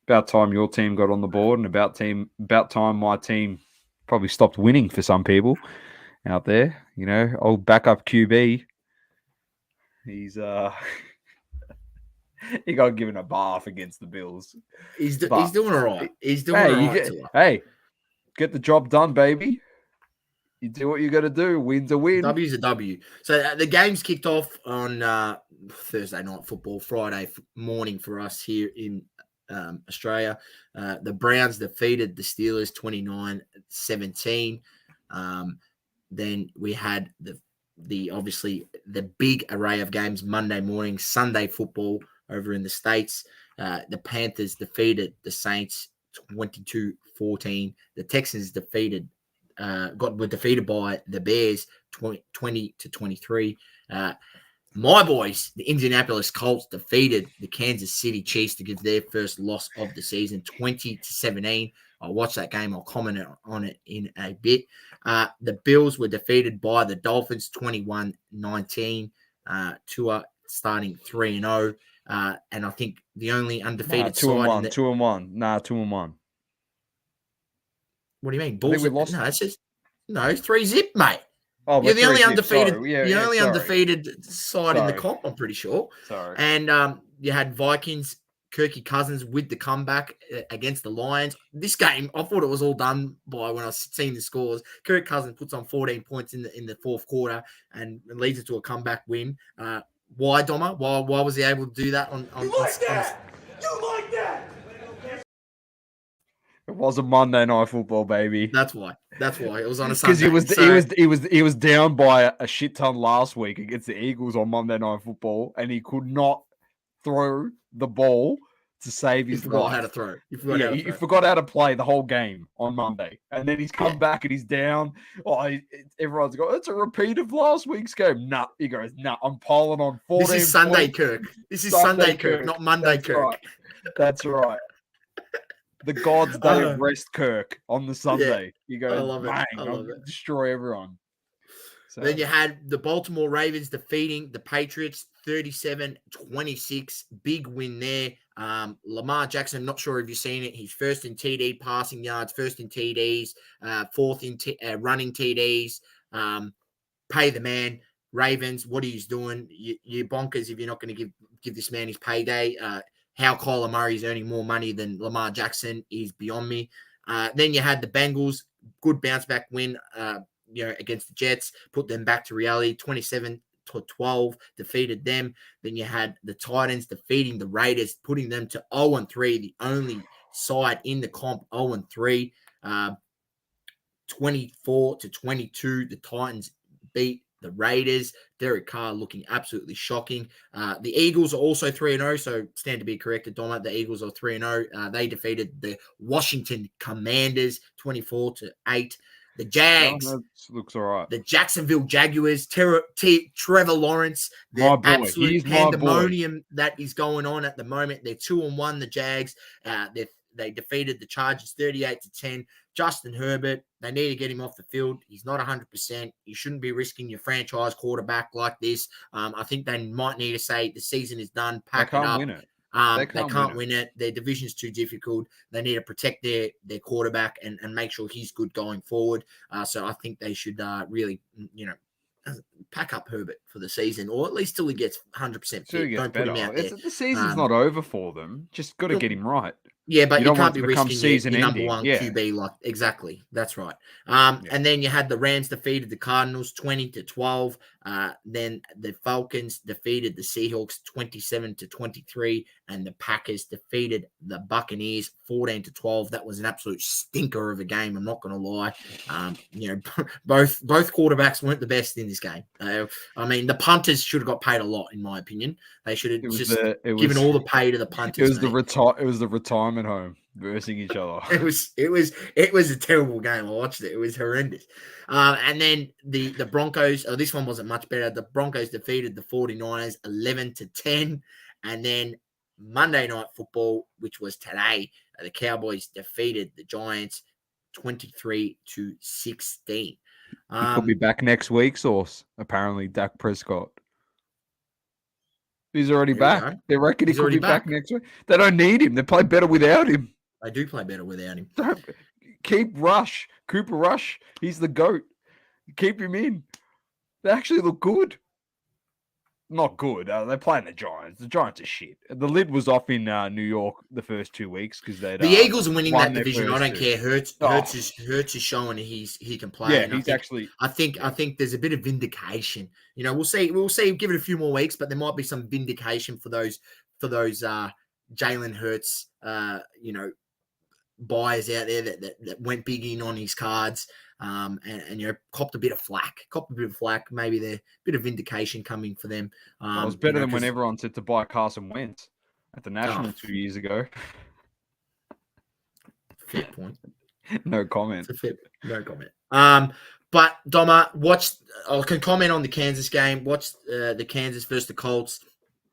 About time your team got on the board, and about time my team probably stopped winning for some people out there. Old backup QB. He's he got given a bath against the Bills. He's doing all right. He's doing all right. Get the job done, baby. You do what you got to do. Win's a win. W's a W. So the game's kicked off on Thursday night football, Friday morning for us here in Australia. The Browns defeated the Steelers 29-17. Then we had the obviously the big array of games Monday morning, Sunday football over in the States. The Panthers defeated the Saints 22-14. The Texans were defeated by the Bears 20-23. My boys, the Indianapolis Colts, defeated the Kansas City Chiefs to give their first loss of the season, 20-17. I'll watch that game. I'll comment on it in a bit. The Bills were defeated by the Dolphins, 21-19. Tua starting 3-0. And I think the only undefeated side. 2-1. 2-1. 2-1. What do you mean? Bulls? We lost. No, it's just 3-0, mate. Oh, you're the only undefeated. Sorry. Undefeated side in the comp. I'm pretty sure. Sorry. And you had Vikings, Kirky Cousins with the comeback against the Lions. This game, I thought it was all done by when I seen the scores. Kirk Cousins puts on 14 points in the fourth quarter and leads it to a comeback win. Why, Doma? Why was he able to do that? You like that? It was a Monday Night Football, baby. That's why. It was on a Sunday. Because he was down by a shit ton last week against the Eagles on Monday Night Football, and he could not throw the ball to save his life. You forgot how to throw. You forgot how to play the whole game on Monday, and then he's come back and he's down. Everyone's going, it's a repeat of last week's game. Nah, he goes, I'm piling on 14. This is Sunday Kirk. This is Sunday Kirk, not Monday Kirk. Right. That's right. The God's Day of Rest Kirk on the Sunday. Yeah, you go, I love it. I'll destroy everyone. So. Then you had the Baltimore Ravens defeating the Patriots 37-26. Big win there. Lamar Jackson, not sure if you've seen it. He's first in TD passing yards, first in TDs, fourth in running TDs. Pay the man. Ravens, what are you doing? You bonkers if you're not going to give this man his payday. How Kyler Murray is earning more money than Lamar Jackson is beyond me. Then you had the Bengals, good bounce back win, against the Jets, put them back to reality. 27-12, defeated them. Then you had the Titans defeating the Raiders, putting them to 0-3, the only side in the comp 0-3. 24-22, the Titans beat the Raiders. Derek Carr looking absolutely shocking. The Eagles are also 3-0, so stand to be corrected, Doma. The Eagles are 3-0. They defeated the Washington Commanders 24-8. The Jags looks all right. The Jacksonville Jaguars, Trevor Lawrence, the absolute pandemonium that is going on at the moment. They're 2-1, the Jags. They defeated the Chargers 38-10. Justin Herbert, they need to get him off the field. He's not 100%. You shouldn't be risking your franchise quarterback like this. I think they might need to say the season is done. Pack it up. Win it. They can't win it. Their division's too difficult. They need to protect their quarterback and make sure he's good going forward. So I think they should really, pack up Herbert for the season, or at least till he gets 100% fit. Don't put him out there. The season's not over for them. Just got to get him right. Yeah, but you can't be risking your number one yeah. QB exactly. That's right. And then you had the Rams defeated the Cardinals 20-12. Then the Falcons defeated the Seahawks 27-23, and the Packers defeated the Buccaneers 14-12. That was an absolute stinker of a game. I'm not going to lie. Both quarterbacks weren't the best in this game. The punters should have got paid a lot, in my opinion. They should have given all the pay to the punters. It was the retirement home versing each other. It was a terrible game. I watched it. It was horrendous. And then the Broncos. Oh, this one wasn't much better. The Broncos defeated the 49ers 11-10. And then Monday Night Football, which was today, the Cowboys defeated the Giants 23-16. He could be back next week, Source. Apparently, Dak Prescott. He's already back. They reckon he could be back next week. They don't need him. They play better without him. They do play better without him. Don't keep Cooper Rush. He's the GOAT. Keep him in. They actually look good. Not good. They're playing the Giants. The Giants are shit. The lid was off in New York the first 2 weeks because the Eagles are winning that division. I don't care. Hurts is showing he can play. Yeah, and he's actually. I think there's a bit of vindication. You know, we'll see. We'll see. Give it a few more weeks, but there might be some vindication for those Jalen Hurts. Buyers out there that went big in on his cards. And copped a bit of flack. Maybe a bit of vindication coming for them. It was better than when everyone said to buy Carson Wentz at the National 2 years ago. Fair point. No comment. No comment. But Doma, I can comment on the Kansas game. Watch the Kansas versus the Colts.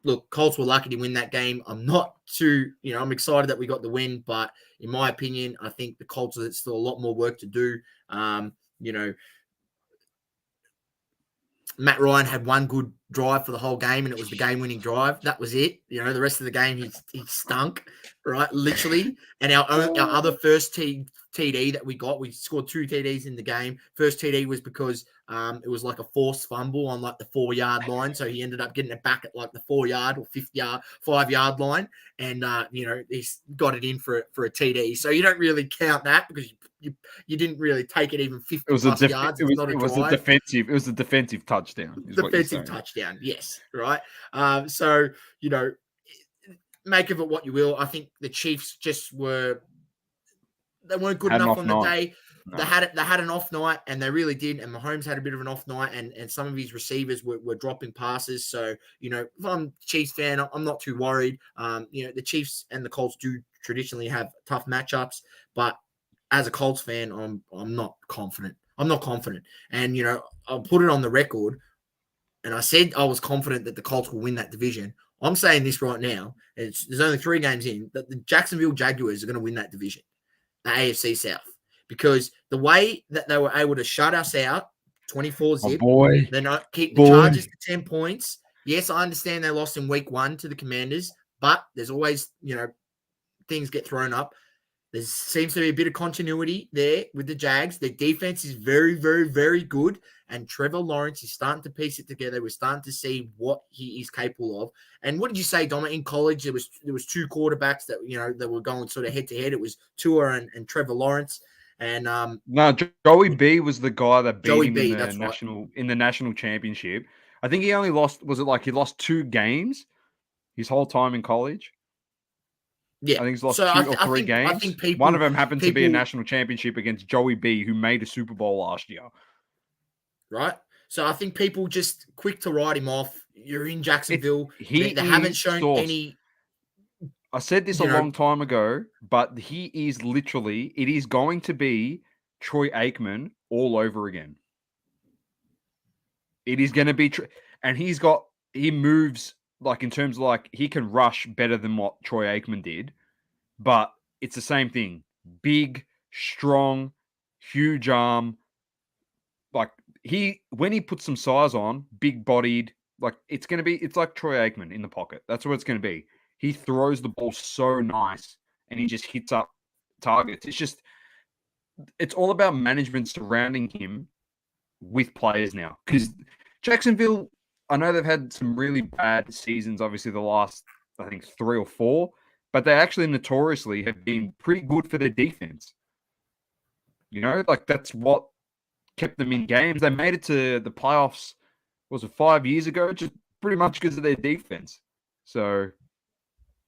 Look, Colts were lucky to win that game. I'm not too, I'm excited that we got the win, but in my opinion, I think the Colts have still a lot more work to do. Matt Ryan had one good drive for the whole game, and it was the game-winning drive. That was it. The rest of the game, he stunk, right? Literally. And our other first TD that we got, we scored 2 TDs in the game. First TD was because it was like a forced fumble on like the 4-yard line. So he ended up getting it back at like the 4-yard or 5-yard line. And, he's got it in for a TD. So you don't really count that because you didn't really take it even 50 yards. It was a defensive touchdown. Defensive touchdown, yes, right. So make of it what you will. I think the Chiefs weren't good enough on the day. No. They had an off night, and they really did. And Mahomes had a bit of an off night, and some of his receivers were dropping passes. So if I'm a Chiefs fan, I'm not too worried. The Chiefs and the Colts do traditionally have tough matchups, but as a Colts fan, I'm not confident. And I'll put it on the record. And I said I was confident that the Colts will win that division. I'm saying this right now. There's only 3 games in that the Jacksonville Jaguars are going to win that division, the AFC South, because the way that they were able to shut us out, 24-zip, they're not keep the Chargers to 10 points. Yes, I understand they lost in week 1 to the Commanders, but there's always things get thrown up. There seems to be a bit of continuity there with the Jags. Their defense is very, very, very good. And Trevor Lawrence is starting to piece it together. We're starting to see what he is capable of. And what did you say, Doma? In college, there was 2 quarterbacks that were going sort of head to head. It was Tua and Trevor Lawrence. And no, Joey B was the guy that beat him in the national championship. I think he only lost. Was it like he lost 2 games his whole time in college? Yeah, I think he's lost 2 or 3 games. I think one of them happened to be a national championship against Joey B, who made a Super Bowl last year. Right? So I think people just quick to write him off. You're in Jacksonville. They haven't shown any. I said this a long time ago, but he is literally, it is going to be Troy Aikman all over again. It is going to be, and he moves, like in terms of like, he can rush better than what Troy Aikman did, but it's the same thing. Big, strong, huge arm. Like when he puts some size on, big bodied, like it's like Troy Aikman in the pocket. That's what it's going to be. He throws the ball so nice and he just hits up targets. It's all about management surrounding him with players now. Because Jacksonville, I know they've had some really bad seasons, obviously the last, I think, 3 or 4, but they actually notoriously have been pretty good for their defense. Like that's what kept them in games. They made it to the playoffs, was it 5 years ago? Just pretty much because of their defense. So,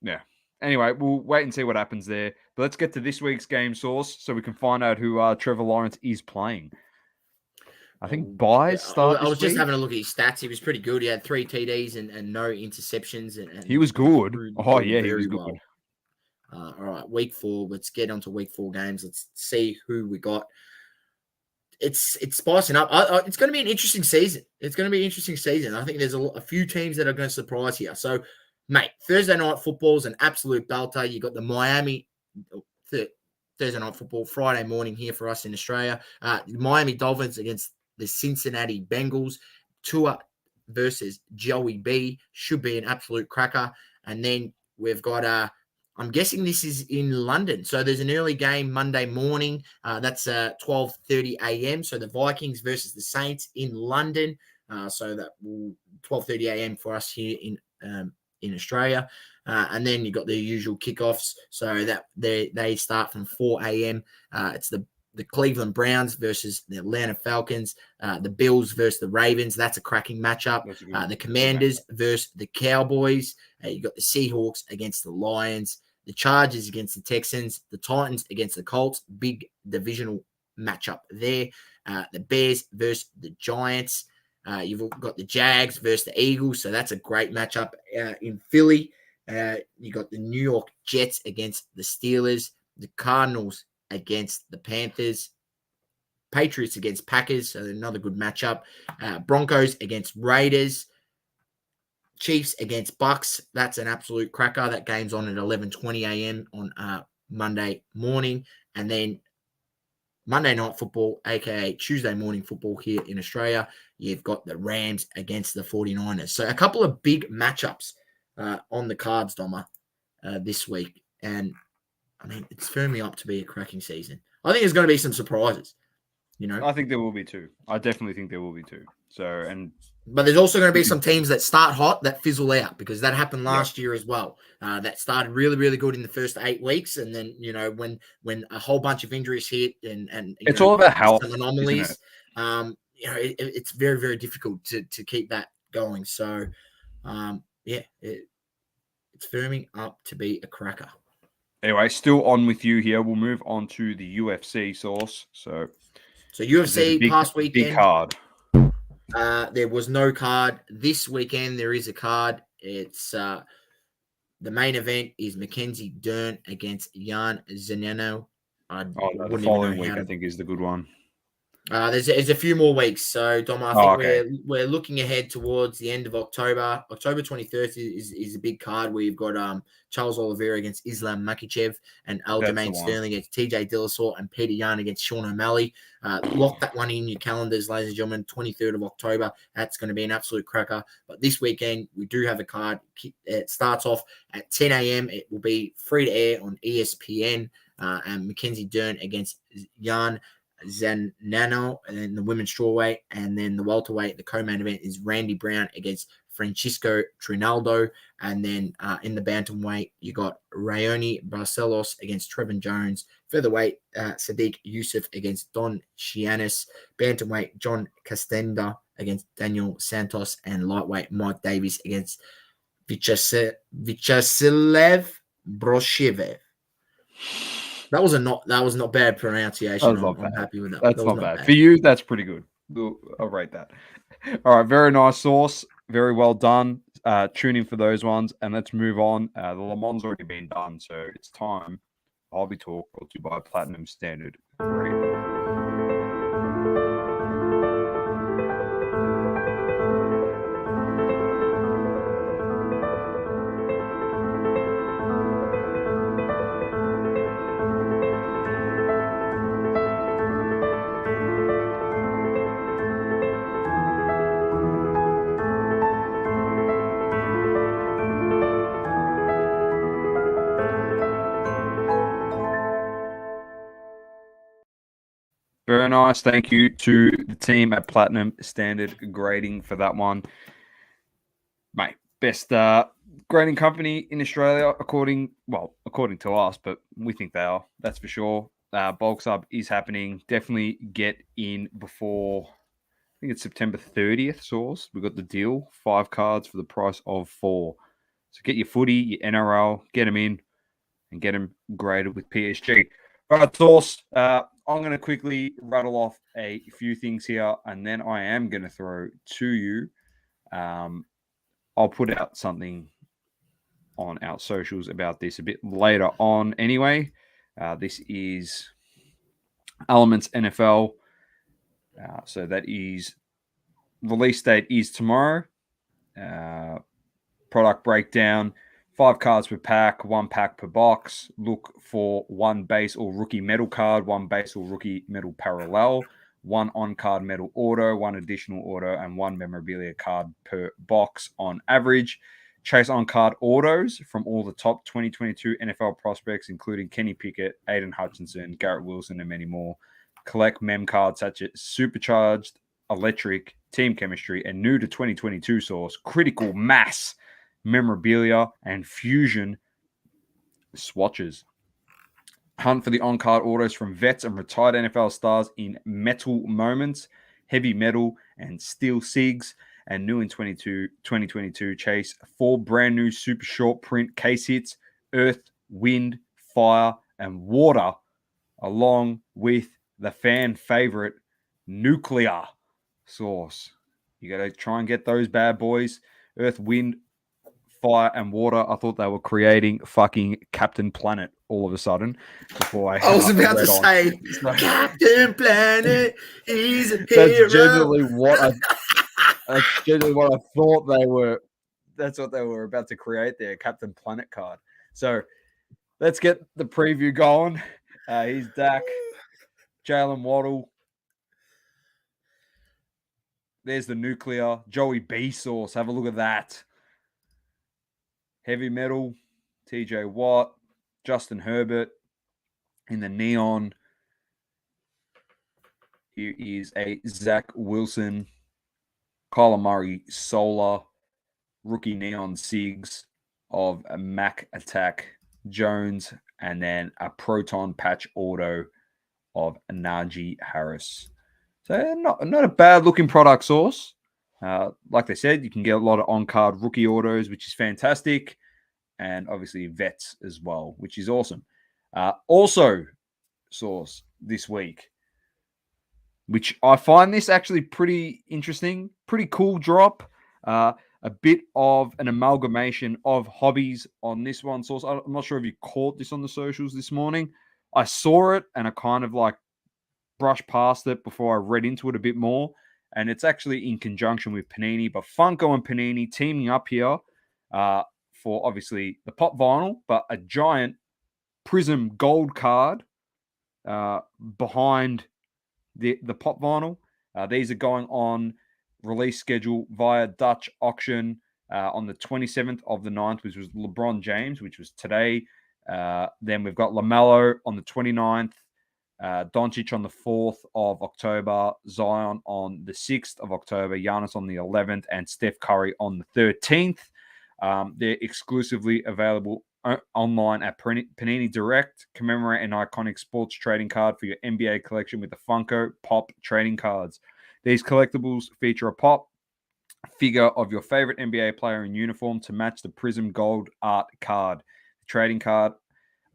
yeah. Anyway, we'll wait and see what happens there. But let's get to this week's game source so we can find out who Trevor Lawrence is playing. I think buys start. I was just having a look at his stats. He was pretty good. He had 3 TDs and no interceptions. And he was good. Oh, yeah, he was good. Well. All right, week 4. Let's get on to week 4 games. Let's see who we got. It's spicing up. It's going to be an interesting season. I think there's a few teams that are going to surprise here. So, mate, Thursday night football is an absolute belter. You got the Miami Thursday night football, Friday morning here for us in Australia. Miami Dolphins against the Cincinnati Bengals. Tua versus Joey B should be an absolute cracker. And then we've got I'm guessing this is in London. So there's an early game Monday morning. That's 12:30 a.m. So the Vikings versus the Saints in London. So that will 12:30 a.m. for us here in Australia. And then you've got the usual kickoffs. So that they start from 4 a.m. It's the Cleveland Browns versus the Atlanta Falcons, the Bills versus the Ravens. That's a cracking matchup. The Commanders versus the Cowboys. You've got the Seahawks against the Lions, the Chargers against the Texans, the Titans against the Colts. Big divisional matchup there. The Bears versus the Giants. You've got the Jags versus the Eagles. So that's a great matchup in Philly. You got the New York Jets against the Steelers, the Cardinals against the Panthers, Patriots against Packers, so another good matchup. Broncos against Raiders, Chiefs against Bucks. That's an absolute cracker. That game's on at 11:20 a.m. on Monday morning. And then Monday night football, aka Tuesday morning football here in Australia, you've got the Rams against the 49ers. So a couple of big matchups on the cards, Doma, this week. And I mean, it's firming up to be a cracking season. I think there's going to be some surprises, I think there will be too. I definitely think there will be too. But there's also going to be some teams that start hot that fizzle out, because that happened last year as well. That started really, really good in the first 8 weeks, and then when a whole bunch of injuries hit and it's all about health, some anomalies. It's very, very difficult to keep that going. So, it's firming up to be a cracker. Anyway, still on with you here. We'll move on to the UFC source. So UFC past weekend. Big card. There was no card. This weekend there is a card. It's the main event is Mackenzie Dern against Jan Zeneno. The following week I think is the good one. There's a few more weeks. So, Dom, I think we're looking ahead towards the end of October. October 23rd is a big card where you've got Charles Oliveira against Islam Makhachev and Aljamain Sterling against TJ Dillashaw and Peter Yan against Sean O'Malley. Lock that one in your calendars, ladies and gentlemen. 23rd of October. That's going to be an absolute cracker. But this weekend, we do have a card. It starts off at 10 a.m. It will be free to air on ESPN. And Mackenzie Dern against Jan Zenano, and then the women's strawweight, and then the welterweight. The co-main event is Randy Brown against Francisco Trinaldo, and then in the bantamweight you got Rayoni Barcelos against Trevin Jones. Featherweight Sadiq Youssef against Don Chianis. Bantamweight John Castenda against Daniel Santos, and lightweight Mike Davies against Vyacheslav Broshev. That was not bad pronunciation. I'm happy with that. That's not bad. For you, that's pretty good. I'll rate that. All right, very nice source. Very well done. Tune in for those ones, and let's move on. The Le Mans already been done, so it's time. Hobby Talk brought to you by Platinum Standard Grading. Very nice. Thank you to the team at Platinum Standard Grading for that one. Mate, best grading company in Australia, according to us, but we think they are. That's for sure. Bulk sub is happening. Definitely get in before, I think it's September 30th, source. We got the deal. 5 cards for the price of 4. So get your footy, your NRL, get them in, and get them graded with PSG. All right, source. I'm going to quickly rattle off a few things here, and then I am going to throw to you. I'll put out something on our socials about this a bit later on anyway. This is Elements NFL. So that is, release date is tomorrow. Product breakdown 5 cards per pack, 1 pack per box. Look for 1 base or rookie metal card, 1 base or rookie metal parallel, 1 on-card metal auto, 1 additional auto, and 1 memorabilia card per box on average. Chase on-card autos from all the top 2022 NFL prospects, including Kenny Pickett, Aiden Hutchinson, Garrett Wilson, and many more. Collect mem cards such as Supercharged, Electric, Team Chemistry, and new to 2022 source, Critical Mass, Memorabilia, and Fusion swatches. Hunt for the on-card autos from vets and retired NFL stars in Metal Moments, Heavy Metal, and Steel Sigs. And new in 2022, chase 4 brand new super short print case hits, Earth, Wind, Fire, and Water, along with the fan favorite Nuclear source. You got to try and get those bad boys. Earth, Wind, Fire, and Water. I thought they were creating fucking Captain Planet all of a sudden. Before I was about to say, Captain Planet, he's a hero. That's generally what I thought they were. That's what they were about to create there, Captain Planet card. So let's get the preview going. He's Dak, Jalen Waddle. There's the Nuclear, Joey B source. Have a look at that. Heavy Metal, TJ Watt, Justin Herbert in the neon. Here is a Zach Wilson, Kyler Murray Solar, rookie neon Sigs of a Mac Attack Jones, and then a Proton Patch Auto of Najee Harris. So not a bad looking product source. Like they said, you can get a lot of on-card rookie autos, which is fantastic. And obviously vets as well, which is awesome. Also, source this week, which I find this actually pretty interesting, pretty cool drop. A bit of an amalgamation of hobbies on this one source. I'm not sure if you caught this on the socials this morning. I saw it and I kind of like brushed past it before I read into it a bit more. And it's actually in conjunction with Panini, but Funko and Panini teaming up here for obviously the pop vinyl, but a giant Prism gold card behind the pop vinyl. These are going on release schedule via Dutch auction on the 27th of the 9th, which was LeBron James, which was today. Then we've got LaMelo on the 29th, Doncic on the 4th of October, Zion on the 6th of October, Giannis on the 11th, and Steph Curry on the 13th. They're exclusively available online at Panini Direct. Commemorate an iconic sports trading card for your NBA collection with the Funko Pop trading cards. These collectibles feature a pop figure of your favorite NBA player in uniform to match the Prism Gold art card. The trading card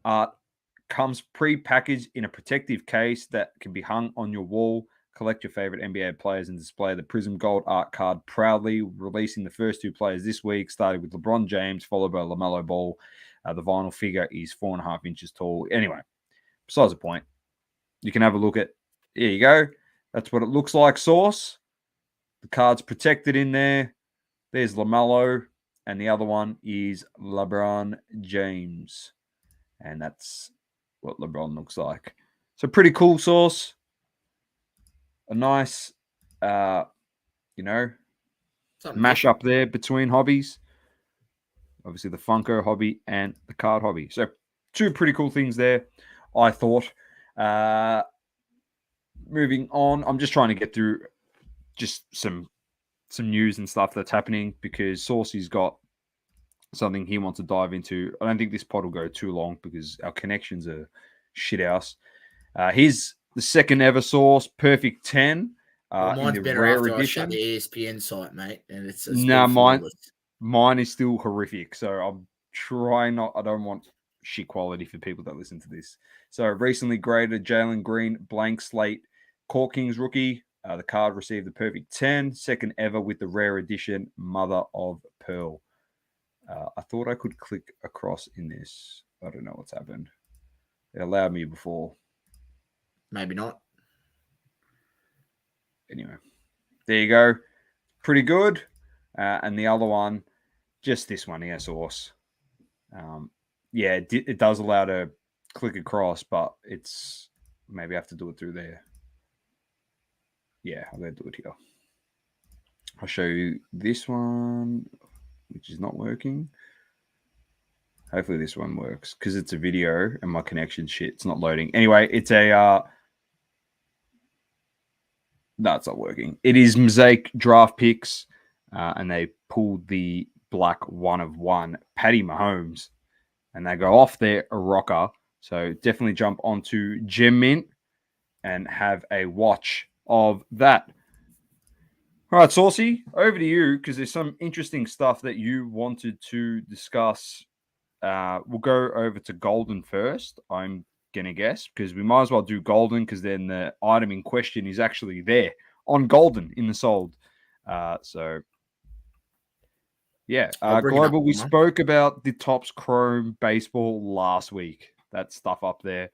art comes pre-packaged in a protective case that can be hung on your wall. Collect your favorite NBA players and display the Prism Gold art card proudly, releasing the first 2 players this week, starting with LeBron James, followed by LaMelo Ball. The vinyl figure is 4.5 inches tall. Anyway, besides the point, you can have a look at, here you go. That's what it looks like, source. The card's protected in there. There's LaMelo, and the other one is LeBron James. And that's what LeBron looks like. So pretty cool source. A nice, mash up there between hobbies. Obviously, the Funko hobby and the card hobby. So 2 pretty cool things there, I thought. Moving on, I'm just trying to get through just some news and stuff that's happening because Saucy's got something he wants to dive into. I don't think this pod will go too long because our connections are shit house. Here's the second ever source, Perfect 10. Mine's in the better rare after edition. I shut the ESPN site, mate. And it's mine is still horrific. So I'm trying not. I don't want shit quality for people that listen to this. So recently graded Jalen Green blank slate Court Kings rookie. The card received the Perfect 10, second ever with the rare edition Mother of Pearl. I thought I could click across in this. I don't know what's happened. It allowed me before. Maybe not. Anyway, there you go. Pretty good. And the other one, just this one here, source. Yeah, it does allow to click across, but it's maybe I have to do it through there. Yeah, I'm going to do it here. I'll show you this one, which is not working. Hopefully this one works because it's a video and my connection shit. It's not loading. Anyway, it's a... No, it's not working. It is Mosaic draft picks, and they pulled the black 1 of 1, Patty Mahomes, and they go off there a rocker. So definitely jump onto Gem Mint and have a watch of that. All right, Saucy, over to you because there's some interesting stuff that you wanted to discuss. We'll go over to Golden first, I'm going to guess, because we might as well do Golden because then the item in question is actually there on Golden in the sold. So, yeah. Global, we spoke about the Topps Chrome Baseball last week. That stuff up there.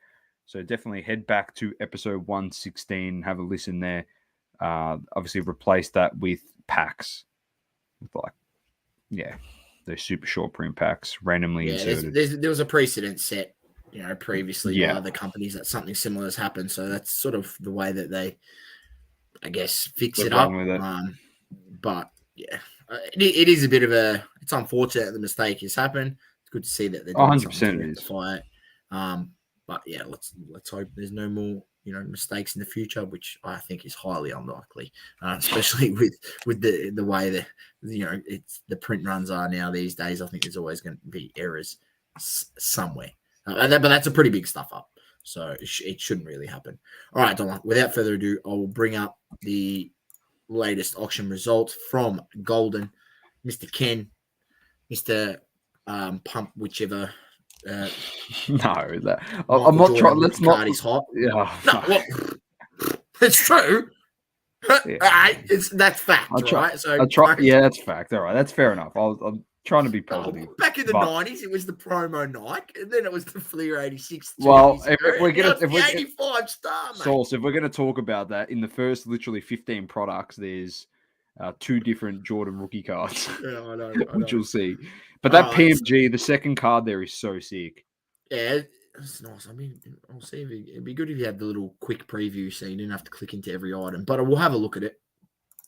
So definitely head back to episode 116 and have a listen there. Obviously replace that with packs. With those super short print packs randomly inserted. There was a precedent set, previously by other companies that something similar has happened. So that's sort of the way that they, I guess, fix it up. But yeah, it is a bit of it's unfortunate that the mistake has happened. It's good to see that they're doing 100% to rectify it. But yeah, let's hope there's no more mistakes in the future, which I think is highly unlikely, especially with the way that it's the print runs are now these days. I think there's always going to be errors somewhere, but that's a pretty big stuff up, so it shouldn't really happen. All right, Donna, without further ado, I will bring up the latest auction results from Golden. Mr. Ken, Mr. Pump, whichever. I'm not trying. Let's not. Is hot. Yeah, no, well, it's true. Yeah. That's fact, right? So yeah, that's fact. All right, that's fair enough. I'm trying to be positive. Back in the 90s, it was the promo Nike, and then it was the Fleer 86. Well, if we're gonna, if we're 85 star, mate. Sauce, if we're gonna talk about that, in the first literally 15 products, there's 2 different Jordan rookie cards. Yeah, I know. Which you'll see. But that PMG, the second card there is so sick. Yeah, it's nice. I mean, I'll see. It'd be good if you had the little quick preview so you didn't have to click into every item. But we'll have a look at it.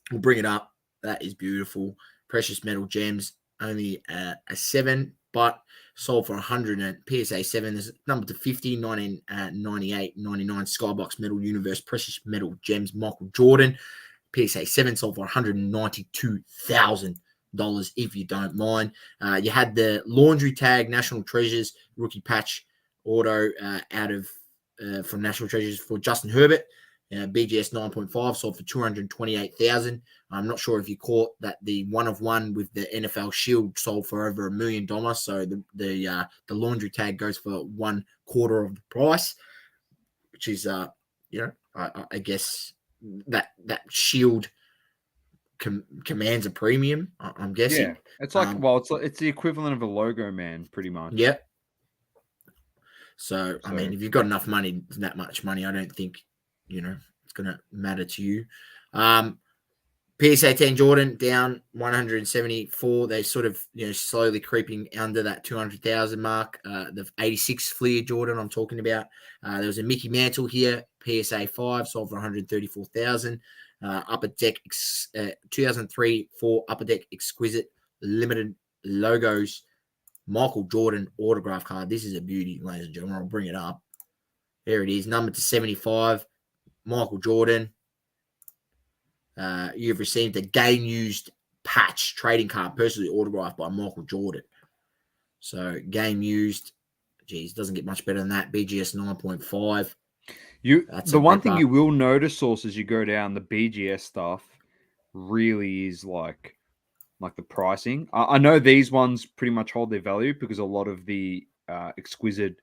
We'll bring it up. That is beautiful. Precious metal gems, only a 7, but sold for 100 and PSA 7. There's number to 50, 1998, 99 Skybox Metal Universe, Precious Metal Gems, Michael Jordan. PSA 7 sold for $192,000 if you don't mind. You had the laundry tag National Treasures rookie patch auto out of from National Treasures for Justin Herbert. BGS 9.5 sold for $228,000. I'm not sure if you caught that the 1 of 1 with the NFL Shield sold for over $1 million. So the laundry tag goes for 1/4 of the price, which is I guess that Shield commands a premium. I'm guessing. Yeah, it's like it's the equivalent of a logo man, pretty much. Yep. So I mean, if you've got enough money, that much money, I don't think it's going to matter to you. PSA 10 Jordan down 174. They sort of slowly creeping under that 200,000 mark. The 86 Fleer Jordan I'm talking about. There was a Mickey Mantle here, PSA 5 sold for 134,000. Upper Deck 2003 for Upper Deck Exquisite Limited Logos Michael Jordan autograph card. This is a beauty, ladies and gentlemen. I'll bring it up. There it is, number to 75. Michael Jordan. You've received a game used patch trading card personally autographed by Michael Jordan. So game used, geez, doesn't get much better than that. BGS 9.5. The one thing you will notice, Source, as you go down, the BGS stuff really is like the pricing. I know these ones pretty much hold their value because a lot of the exquisite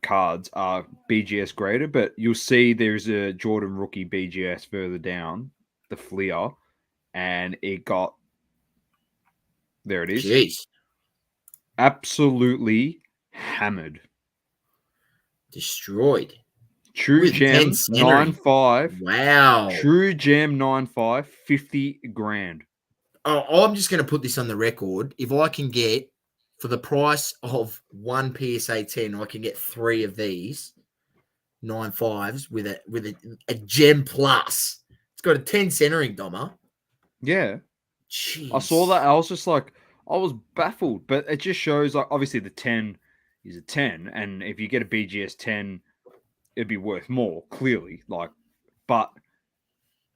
cards are BGS graded, but you'll see there's a Jordan rookie BGS further down, the Fleer, and it got, there it is. Jeez. Absolutely hammered. Destroyed. True Gem 9.5. Wow. True Gem 9.5, 50 grand. I'm just going to put this on the record. If I can get, for the price of one PSA 10, I can get 3 of these 9.5s with a gem plus. It's got a 10 centering, Doma. Yeah. Jeez. I saw that. I was just like, I was baffled, but it just shows like obviously the 10 is a 10, and if you get a BGS 10, it'd be worth more, clearly. Like, but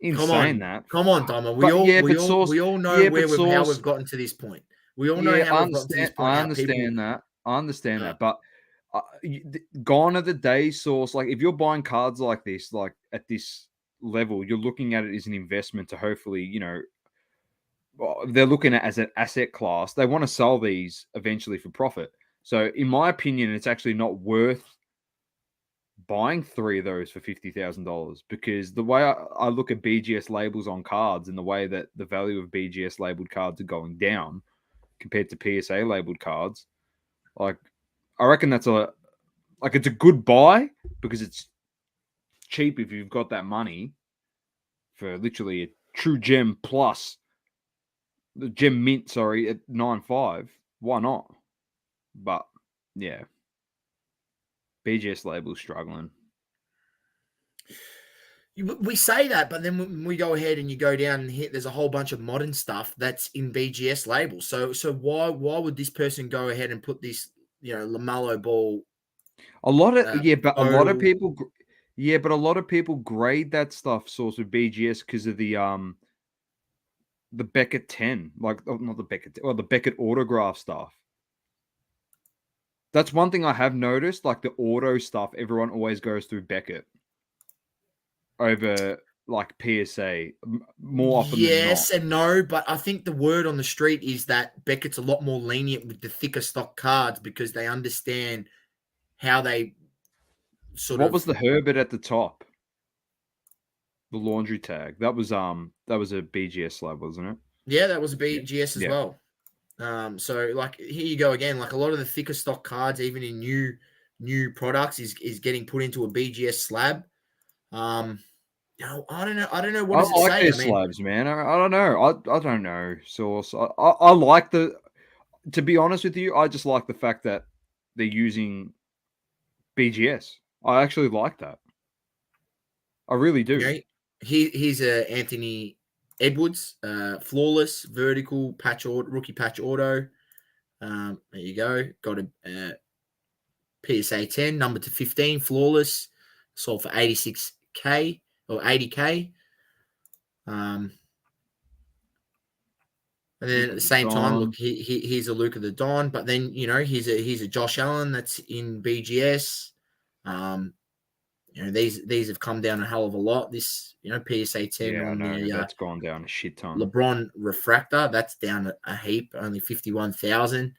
insane that. Come on, Doma. But yeah, but Source, We all know yeah, but how Source, we've gotten to this point. We all know yeah, how we've gotten to this point. I How people, understand that. I understand that, but gone are the days, Source. Like, if you're buying cards like this, like at this level, you're looking at it as an investment to hopefully, they're looking at it as an asset class. They want to sell these eventually for profit. So, in my opinion, it's actually not worth buying 3 of those for $50,000 because the way I look at BGS labels on cards and the way that the value of BGS labeled cards are going down compared to PSA labeled cards, like I reckon it's a good buy because it's cheap if you've got that money for literally a true gem plus the gem mint, sorry, at 9.5. Why not? But yeah, BGS label's struggling. we say that, but then when we go ahead and you go down and hit, there's a whole bunch of modern stuff that's in BGS labels. So why would this person go ahead and put this, LaMelo Ball? A lot of but a lot of modal- people, but a lot of people grade that stuff source with BGS because of the Beckett 10, like not the Beckett, or the Beckett autograph stuff. That's one thing I have noticed. Like the auto stuff, everyone always goes through Beckett over like PSA more often than not. Yes and no, but I think the word on the street is that Beckett's a lot more lenient with the thicker stock cards because they understand how they What was the Herbert at the top? The laundry tag. That was a BGS slab, wasn't it? Yeah, that was a BGS as Yeah. well. So like here you go again. Like a lot of the thicker stock cards, even in new products, is getting put into a BGS slab. I don't know. What does it like say? their slabs, man. I don't know. I don't know. Source. I like to be honest with you, I just like the fact that they're using BGS. I actually like that. I really do. He's Anthony Edwards, flawless vertical rookie patch auto. There you go. Got a PSA 10 number to 15, flawless. Sold for 86K or 80K. And then at the same time, look, he's a Luka the Don, but then he's a Josh Allen that's in BGS. These have come down a hell of a lot. This PSA 10 Yeah, on I know. the That's gone down a shit ton. LeBron refractor, that's down a heap, only 51,000.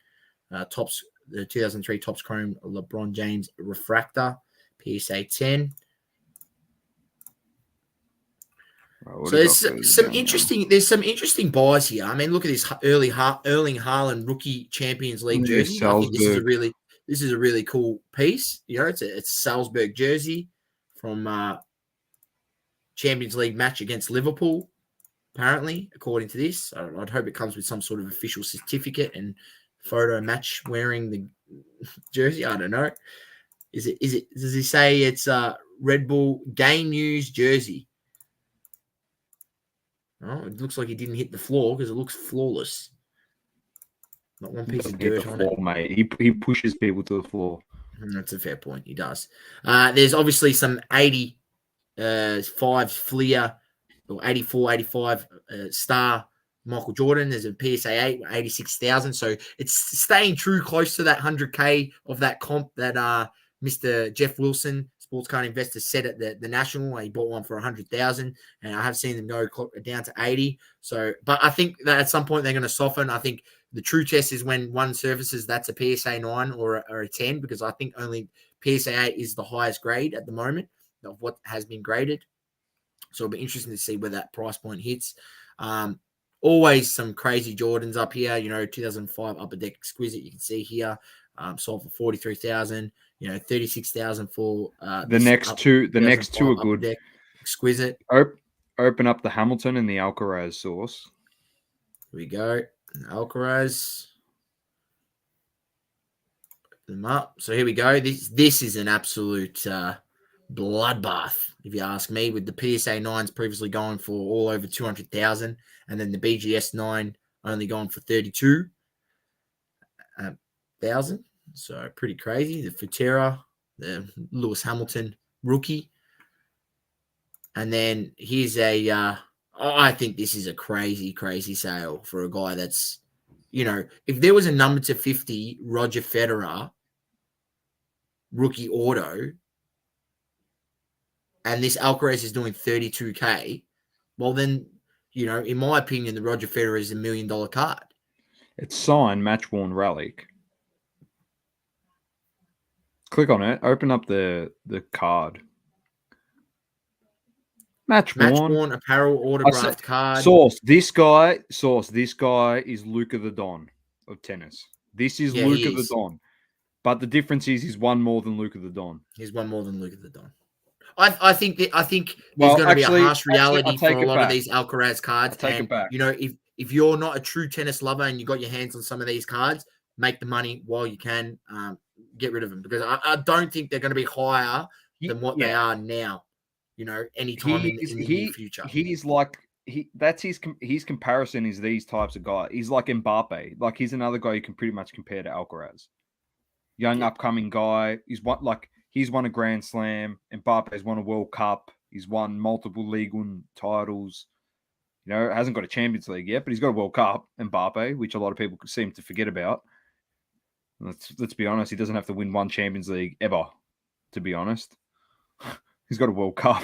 Tops the 2003 Topps Chrome LeBron James refractor PSA 10. So there's some interesting. There's some interesting buys here. I mean, look at this Erling Haaland rookie Champions League jersey. I think this is a really cool piece. It's a Salzburg jersey from Champions League match against Liverpool. Apparently, according to this, I'd hope it comes with some sort of official certificate and photo match wearing the jersey. I don't know. Is it? Does he say it's Red Bull Game News jersey? Oh, it looks like he didn't hit the floor because it looks flawless. Not one piece of dirt on it. Mate. He pushes people to the floor. That's a fair point. He does. There's obviously some 85 Fleer or 84, 85 star Michael Jordan. There's a PSA 8, 86,000. So it's staying true close to that 100K of that comp that Mr. Jeff Wilson, sports card investor, said at the National. He bought one for 100,000, and I have seen them go down to 80. So, but I think that at some point they're going to soften. I think the true test is when one surfaces that's a PSA 9 or a 10, because I think only PSA 8 is the highest grade at the moment of what has been graded. So it'll be interesting to see where that price point hits. Always some crazy Jordans up here. 2005 Upper Deck Exquisite. You can see here, sold for 43,000. 36,000 for the next two. The next two are good. Deck Exquisite. Open up the Hamilton and the Alcaraz source. Here we go. Alcaraz. Them up. So here we go. This is an absolute bloodbath, if you ask me, with the PSA 9s previously going for all over 200,000 and then the BGS 9 only going for 32,000. So pretty crazy. The Futera, the Lewis Hamilton rookie. And then here's I think this is a crazy, crazy sale for a guy that's, if there was a number to 50 Roger Federer rookie auto, and this Alcaraz is doing 32K, well then, in my opinion, the Roger Federer is $1 million card. It's signed match worn relic. Click on it. Open up the card. Match worn apparel autographed card. Source. This guy is Luca the Don of tennis. This is Luca the Don. But the difference is he's one more than Luca the Don. He's one more than Luca the Don. I think there's going to be a harsh reality for a lot of these Alcaraz cards. Take it back. If you're not a true tennis lover and you got your hands on some of these cards, make the money while you can. Get rid of them, because I don't think they're going to be higher than what they are now. Anytime in the near future. He's like his comparison is these types of guys. He's like Mbappe. Like, he's another guy you can pretty much compare to Alcaraz. Young upcoming guy. He's won a Grand Slam. Mbappe's won a World Cup. He's won multiple League One titles. Hasn't got a Champions League yet, but he's got a World Cup, Mbappe, which a lot of people seem to forget about. Let's be honest, he doesn't have to win one Champions League ever, to be honest. He's got a World Cup.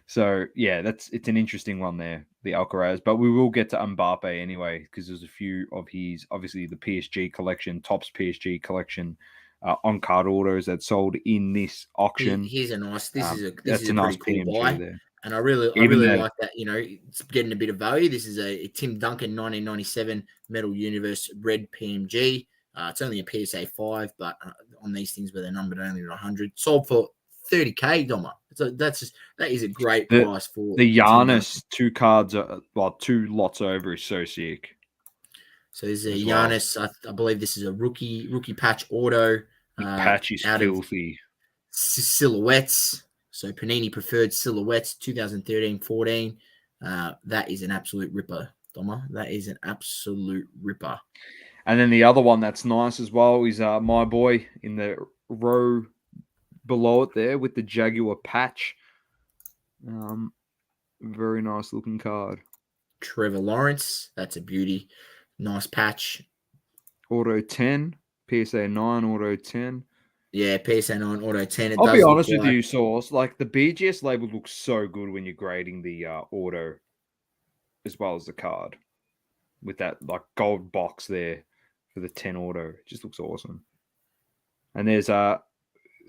So, yeah, it's an interesting one there, the Alcaraz. But we will get to Mbappe anyway, because there's a few of his, obviously, the PSG collection, Topps PSG collection, on-card autos that sold in this auction. Here's a nice, this is a nice pretty cool buy. There. And I really like that, it's getting a bit of value. This is a Tim Duncan 1997 Metal Universe Red PMG. It's only a PSA 5, but on these things where they're numbered only at 100, sold for 30K, Doma. So that is a great price for the Giannis. Two cards, two lots over is so sick. So there's a Giannis. I believe this is a rookie patch auto. Patch is filthy. Silhouettes. So Panini preferred silhouettes 2013-14. That is an absolute ripper, Doma. That is an absolute ripper. And then the other one that's nice as well is my boy in the row below it there with the Jaguar patch. Very nice looking card. Trevor Lawrence. That's a beauty. Nice patch. Auto 10. PSA 9 Auto 10. Yeah, PSA 9 Auto 10. I'll be honest with you, Source. Like, the BGS label looks so good when you're grading the auto as well as the card. With that like gold box there for the 10 auto. It just looks awesome. And there's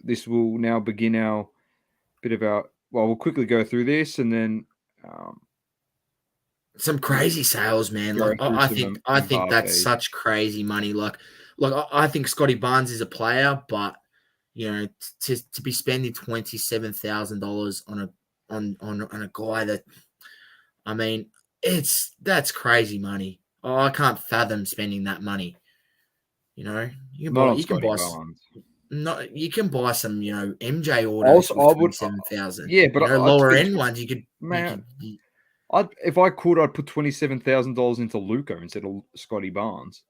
this will now begin our bit of our, we'll quickly go through this and then some crazy sales, man. Like I think that's such crazy money. Like I think Scotty Barnes is a player, but to be spending $27,000 on a guy that, I mean, that's crazy money. Oh, I can't fathom spending that money. You can buy some, MJ autos for $27,000. Yeah, but lower end ones you could. If I could, I'd put $27,000 into Luca instead of Scotty Barnes.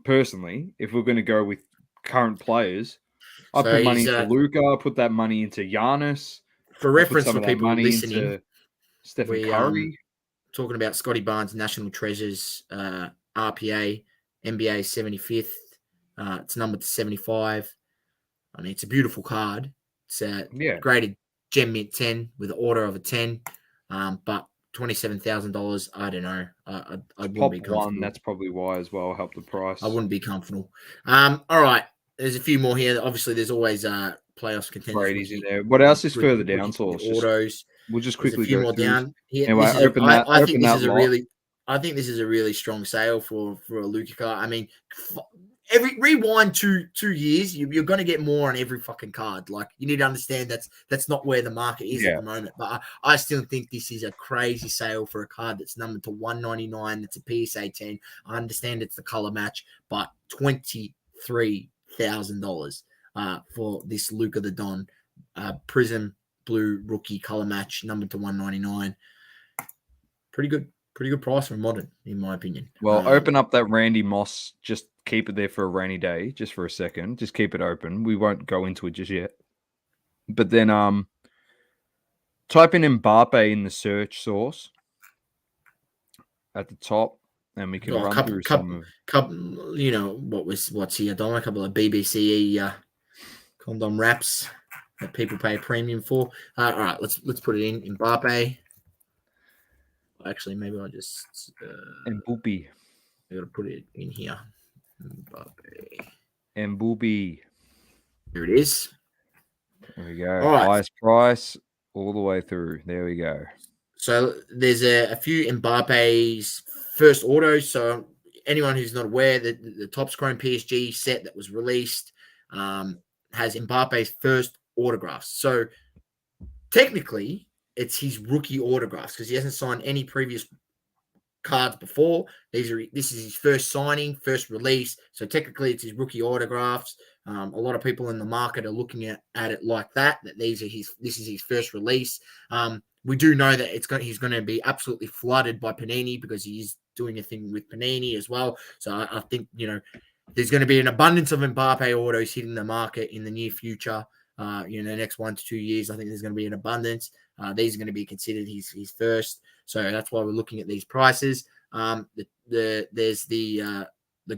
Personally, if we're going to go with current players, I put money into Luca. I put that money into Giannis. For reference, for people listening, Stephen Curry. Talking about Scotty Barnes, National Treasures, RPA, NBA 75th. It's numbered to 75. I mean, it's a beautiful card. It's graded Gem Mint 10 with an order of a 10. But $27,000, I don't know. I wouldn't be comfortable. That's probably why as well helped the price. I wouldn't be comfortable. All right. There's a few more here. Obviously, there's always playoffs contenders. Brady's in there. What else is further down? Autos. We'll just quickly go a few more through. Down. Here, anyway, I think this is a really strong sale for a Luka card. I mean, rewind two years, you're going to get more on every fucking card. Like, you need to understand that's not where the market is at the moment. But I still think this is a crazy sale for a card that's numbered to 199. That's a PSA 10. I understand it's the color match, but $23,000 for this Luka the Don Prism Blue rookie color match numbered to 199. Pretty good price for modern, in my opinion. Well, open up that Randy Moss. Just keep it there for a rainy day, just for a second. Just keep it open. We won't go into it just yet. But then type in Mbappe in the search source at the top, and we can run through some of... You know, what's here, Dom? A couple of BBC condom wraps that people pay a premium for. All right, let's put it in Mbappe. Actually, maybe I'll just Mbappe. I gotta put it in here. Mbappe. Here it is. There we go. All right. Highest price all the way through. There we go. So there's a few Mbappe's first autos. So anyone who's not aware, the Topps Chrome PSG set that was released has Mbappe's first autographs. So technically, it's his rookie autographs because he hasn't signed any previous cards before. This is his first signing, first release. So technically, it's his rookie autographs. A lot of people in the market are looking at it like that. This is his first release. We do know that he's going to be absolutely flooded by Panini because he's doing a thing with Panini as well. So I think there's going to be an abundance of Mbappe autos hitting the market in the near future. The next 1 to 2 years, I think there's going to be an abundance. These are going to be considered his first, so that's why we're looking at these prices. There's the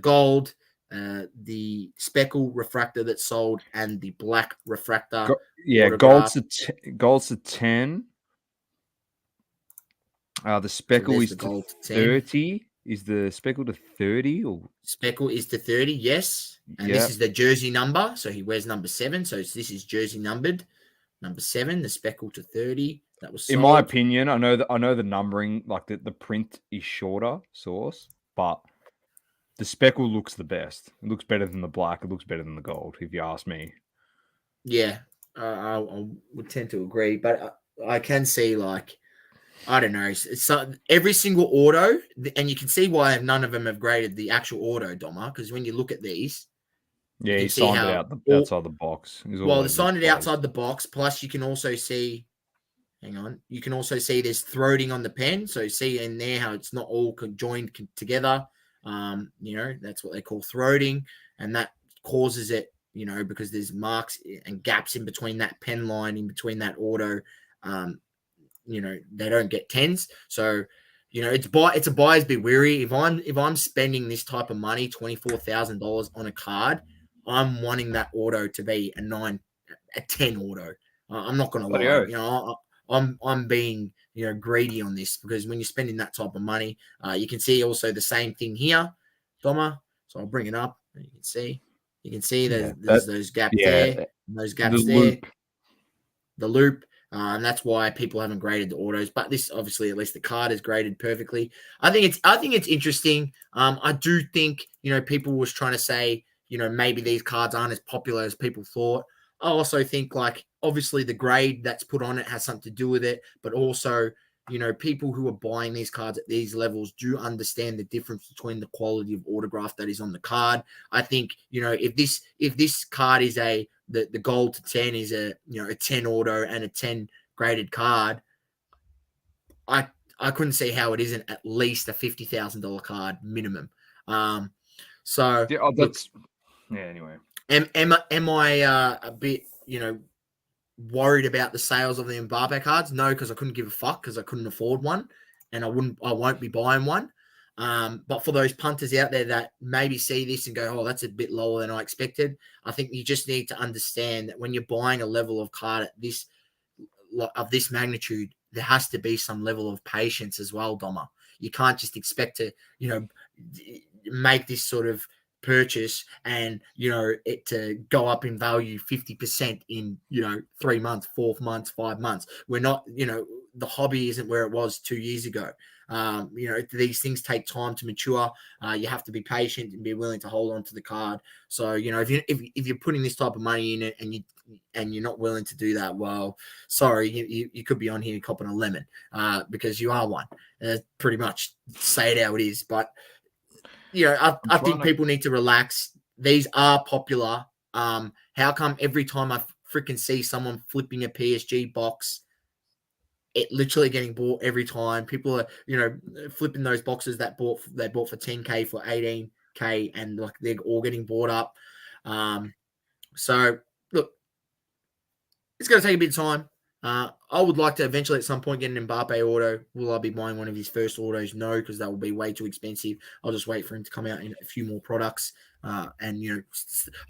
gold, the speckle refractor that's sold, and the black refractor. Gold's a 10. The speckle is to 30. Is the speckle to 30 or speckle is to 30? Yes, and this is the jersey number, so he wears number 7. So this is jersey numbered. Number 7, the speckle to 30. That was sold. In my opinion, I know the numbering, like the print is shorter source, but the speckle looks the best. It looks better than the black. It looks better than the gold, if you ask me. Yeah, I would tend to agree, but I can see, like, I don't know. So every single auto, and you can see why none of them have graded the actual auto, Doma, because when you look at these, he signed it outside the box. Well, they signed it outside the box. Plus, you can also see, you can also see there's throating on the pen. So see in there how it's not all joined together. That's what they call throating, and that causes it, because there's marks and gaps in between that pen line, in between that auto. They don't get 10s. So, it's a buyer's be wary. If I'm spending this type of money, $24,000 on a card, I'm wanting that auto to be a 10 auto. I'm not going to lie. I'm being, greedy on this, because when you're spending that type of money, you can see also the same thing here, Doma. So I'll bring it up. And you can see there's those gaps there, and those gaps there. The loop. And that's why people haven't graded the autos. But this, obviously, at least the card is graded perfectly. I think it's interesting. I do think, people was trying to say, maybe these cards aren't as popular as people thought. I also think, like, obviously the grade that's put on it has something to do with it. But also, people who are buying these cards at these levels do understand the difference between the quality of autograph that is on the card. I think, if this card is the gold to 10 is a 10 auto and a 10 graded card, I couldn't see how it isn't at least a $50,000 card minimum. Anyway. Am I a bit worried about the sales of the Mbappe cards? No, because I couldn't give a fuck, because I couldn't afford one, and I won't be buying one. But for those punters out there that maybe see this and go, oh, that's a bit lower than I expected, I think you just need to understand that when you're buying a level of card of this magnitude, there has to be some level of patience as well, Doma. You can't just expect to, make this sort of purchase and, it to go up in value 50% in, 3 months, 4 months, 5 months. We're not, the hobby isn't where it was 2 years ago. These things take time to mature. You have to be patient and be willing to hold on to the card. So, if you're putting this type of money in it and you're not willing to do that, well, sorry, you could be on here copping a lemon because you are one. Pretty much say it how it is. But, I think people need to relax. These are popular. How come every time I freaking see someone flipping a PSG box, it literally getting bought every time? People are, flipping those boxes they bought for 10K for 18K, and like they're all getting bought up. So look, it's going to take a bit of time. I would like to eventually at some point get an Mbappe auto. Will I be buying one of his first autos? No, because that will be way too expensive. I'll just wait for him to come out in a few more products. I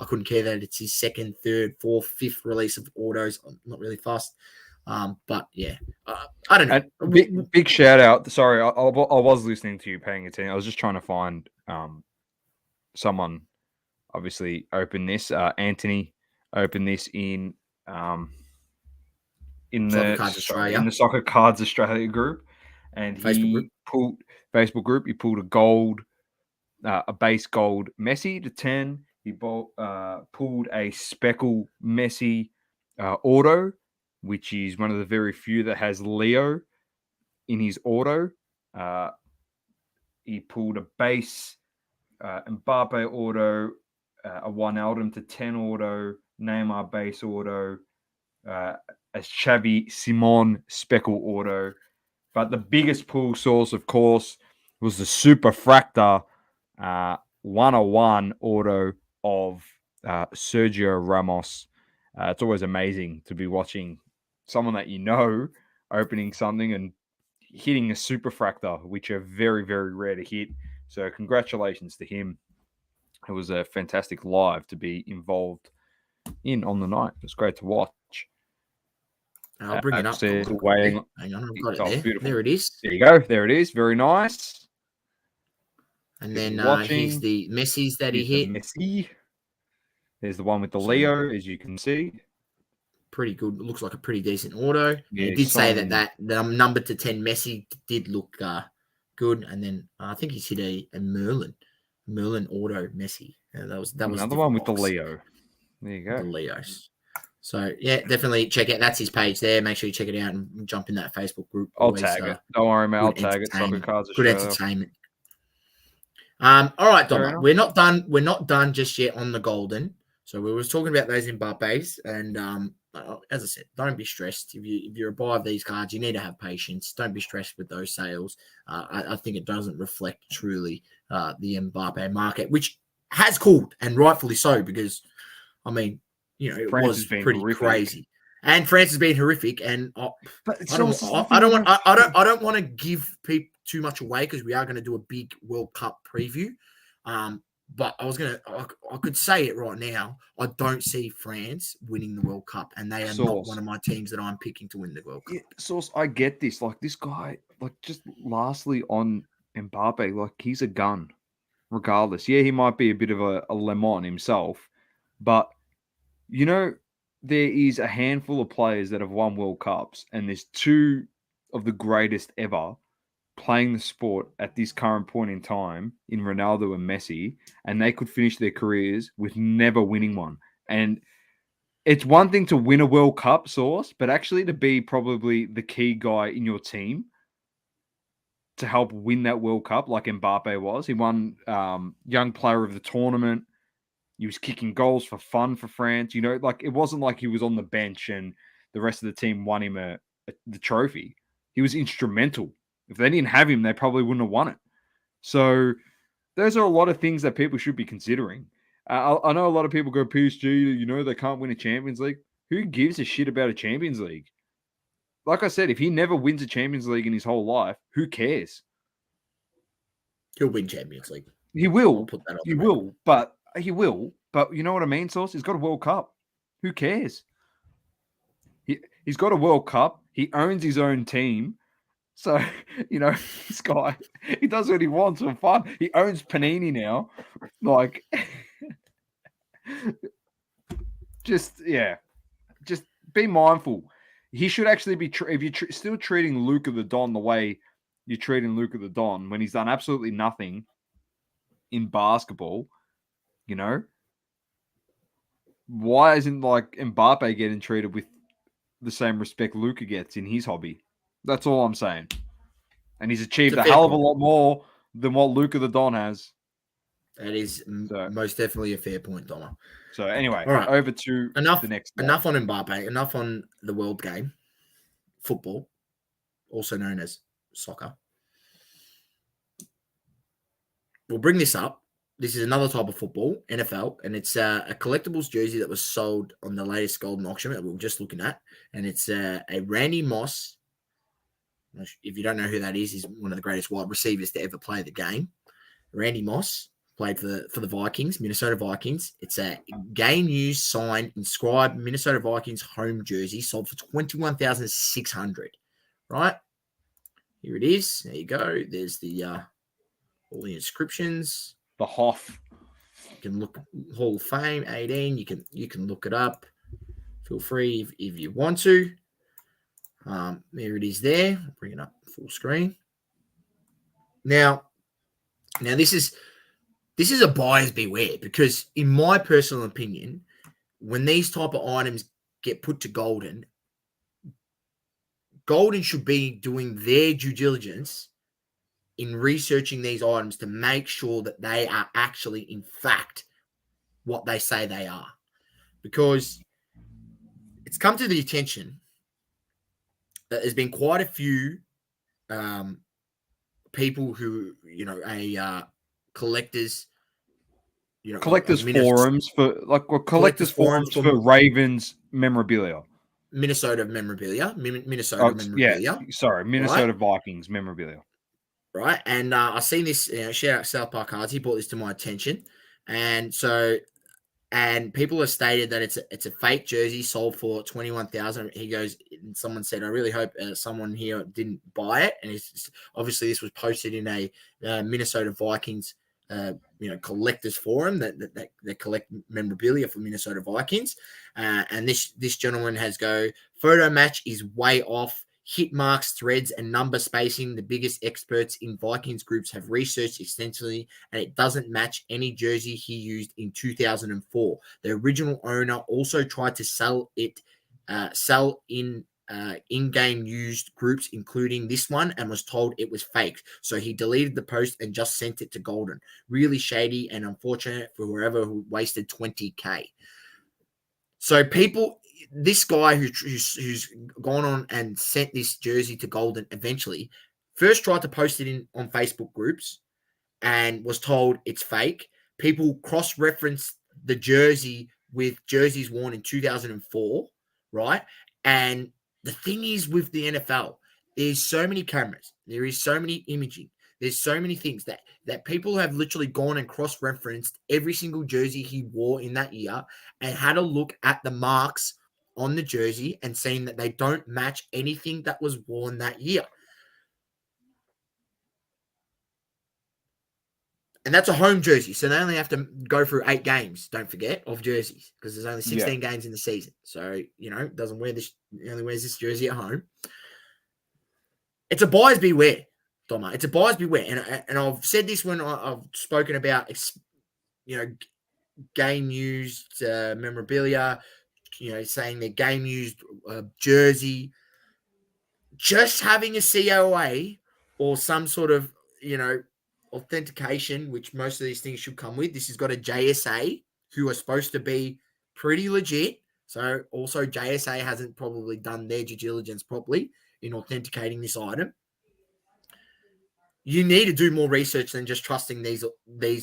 couldn't care that it's his second, third, fourth, fifth release of autos. I'm not really fussed. But yeah, I don't know. And big shout out. Sorry, I was listening to you, paying attention. I was just trying to find someone. Obviously, opened this. Anthony opened this in the Soccer Cards Australia group, and pulled Facebook group. He pulled a gold, a base gold Messi to 10. He pulled a speckle Messi auto, which is one of the very few that has Leo in his auto. He pulled a base Mbappe auto, a Wijnaldum to 10 auto, Neymar base auto, a Xavi Simon speckle auto. But the biggest pull source, of course, was the Super Fractor 101 auto of Sergio Ramos. It's always amazing to be watching someone that opening something and hitting a Super Fractor, which are very, very rare to hit. So congratulations to him. It was a fantastic live to be involved in on the night. It was great to watch. I'll bring it up. Hang on, I've got it there. Beautiful. There it is. There you go. There it is. Very nice. And then here's the Messi's that he hit. Messi. There's the one with the Leo, as you can see. Pretty good. Looks like a pretty decent auto. Yeah, he did say that number to 10 Messi did look good. And then I think he's hit a Merlin auto Messi. That was another one with the Leo. There you go. The Leos. So yeah, definitely check out. That's his page there. Make sure you check it out and jump in that Facebook group. I'll tag it. Don't worry, mate. I'll tag it. Soccer Cards Good entertainment. All right, Dom. We're not done. We're not done just yet on the golden. So we were talking about those Mbappes, and as I said, don't be stressed. If you're a buyer of these cards, you need to have patience. Don't be stressed with those sales. I think it doesn't reflect truly the Mbappe market, which has cooled, and rightfully so, because I mean, it was pretty crazy, and France has been horrific. And I don't want to give people too much away because we are going to do a big World Cup preview. But I could say it right now. I don't see France winning the World Cup, and they are not one of my teams that I'm picking to win the World Cup. Yeah, Source, I get this. Like this guy, just lastly on Mbappe, he's a gun, regardless. Yeah, he might be a bit of a Le Mans himself, but there is a handful of players that have won World Cups, and there's two of the greatest ever playing the sport at this current point in time in Ronaldo and Messi, and they could finish their careers with never winning one. And it's one thing to win a World Cup, Source, but actually to be probably the key guy in your team to help win that World Cup like Mbappe was. He won Young Player of the Tournament. He was kicking goals for fun for France. It wasn't like he was on the bench and the rest of the team won him the trophy. He was instrumental. If they didn't have him, they probably wouldn't have won it. So those are a lot of things that people should be considering. I know a lot of people go, PSG, they can't win a Champions League. Who gives a shit about a Champions League? Like I said, if he never wins a Champions League in his whole life, who cares? He'll win Champions League. He will. I'll put that on he will. But you know what I mean, Source? He's got a World Cup. Who cares? He's got a World Cup. He owns his own team. So, this guy, he does what he wants for fun. He owns Panini now. Just be mindful. He should actually be, if you're still treating Luca the Don the way, you're treating Luka the Don when he's done absolutely nothing in basketball, you know? Why isn't like Mbappe getting treated with the same respect Luka gets in his hobby? That's all I'm saying. And he's achieved It's a a fair hell of a point. lot more than what Luka the Don has. That is So- most definitely a fair point, Doma. So anyway, All right. over to Enough. the next one. Enough on Mbappe. Enough on the world game, football, also known as soccer. We'll bring this up. This is another type of football, NFL, and it's a collectibles jersey that was sold on the latest golden auction that we were just looking at, and it's a Randy Moss. If you don't know who that is, he's one of the greatest wide receivers to ever play the game. Randy Moss played for the Vikings, Minnesota Vikings. It's a game used, signed, inscribed Minnesota Vikings home jersey sold for $21,600. Right here it is. There you go. There's the all the inscriptions. The Hoff. You can look Hall of Fame 18. You can look it up. Feel free if you want to. There it is. There. I'll bring it up full screen. Now this is a buyer's beware, because in my personal opinion, when these type of items get put to Golden should be doing their due diligence in researching these items to make sure that they are actually, in fact, what they say they are. Because it's come to the attention that there's been quite a few people who, collectors, Collectors forums for collectors forums for Ravens memorabilia. Minnesota memorabilia. Minnesota. Yeah, sorry, Minnesota Vikings memorabilia. Right, and I seen this. Shout out South Park Cards. He brought this to my attention, and people have stated that it's a fake jersey sold for $21,000. He goes, and someone said, I really hope someone here didn't buy it. And it's obviously this was posted in a Minnesota Vikings collectors forum that collect memorabilia for Minnesota Vikings. And this gentleman has photo match is way off. Hit marks, threads, and number spacing. The biggest experts in Vikings groups have researched extensively, and it doesn't match any jersey he used in 2004. The original owner also tried to sell in-game used groups, including this one, and was told it was fake. So he deleted the post and just sent it to Golden. Really shady and unfortunate for whoever who wasted $20K. So this guy who's gone on and sent this jersey to Golden eventually first tried to post it on Facebook groups and was told it's fake. People cross-referenced the jersey with jerseys worn in 2004, right? And the thing is with the NFL, there's so many cameras. There is so many imaging. There's so many things that people have literally gone and cross-referenced every single jersey he wore in that year and had a look at the marks on the jersey and seen that they don't match anything that was worn that year. And that's a home jersey, so they only have to go through 8 games, don't forget, of jerseys, because there's only 16 games in the season. So, doesn't wear this, he only wears this jersey at home. It's a buyer's beware, Doma. It's a buyer's beware. And I've said this when I've spoken about, game used memorabilia, saying their game used jersey. Just having a COA or some sort of, authentication, which most of these things should come with. This has got a JSA, who are supposed to be pretty legit. So also JSA hasn't probably done their due diligence properly in authenticating this item. You need to do more research than just trusting these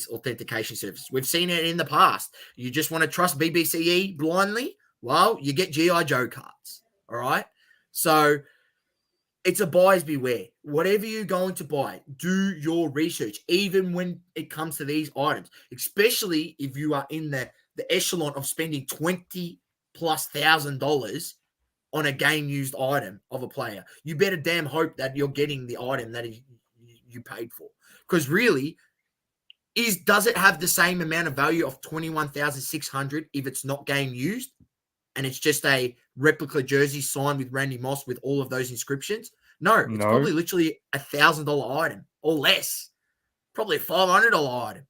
authentication services. We've seen it in the past. You just want to trust BBCE blindly? Well, you get G.I. Joe cards. All right? So it's a buyer's beware. Whatever you're going to buy, do your research, even when it comes to these items, especially if you are in the echelon of spending $20,000+ on a game-used item of a player. You better damn hope that you're getting the item that you paid for. Because really, does it have the same amount of value of $21,600 if it's not game-used? And it's just a replica jersey signed with Randy Moss with all of those inscriptions? No, it's No. probably literally $1,000 item or less. Probably a $500 item.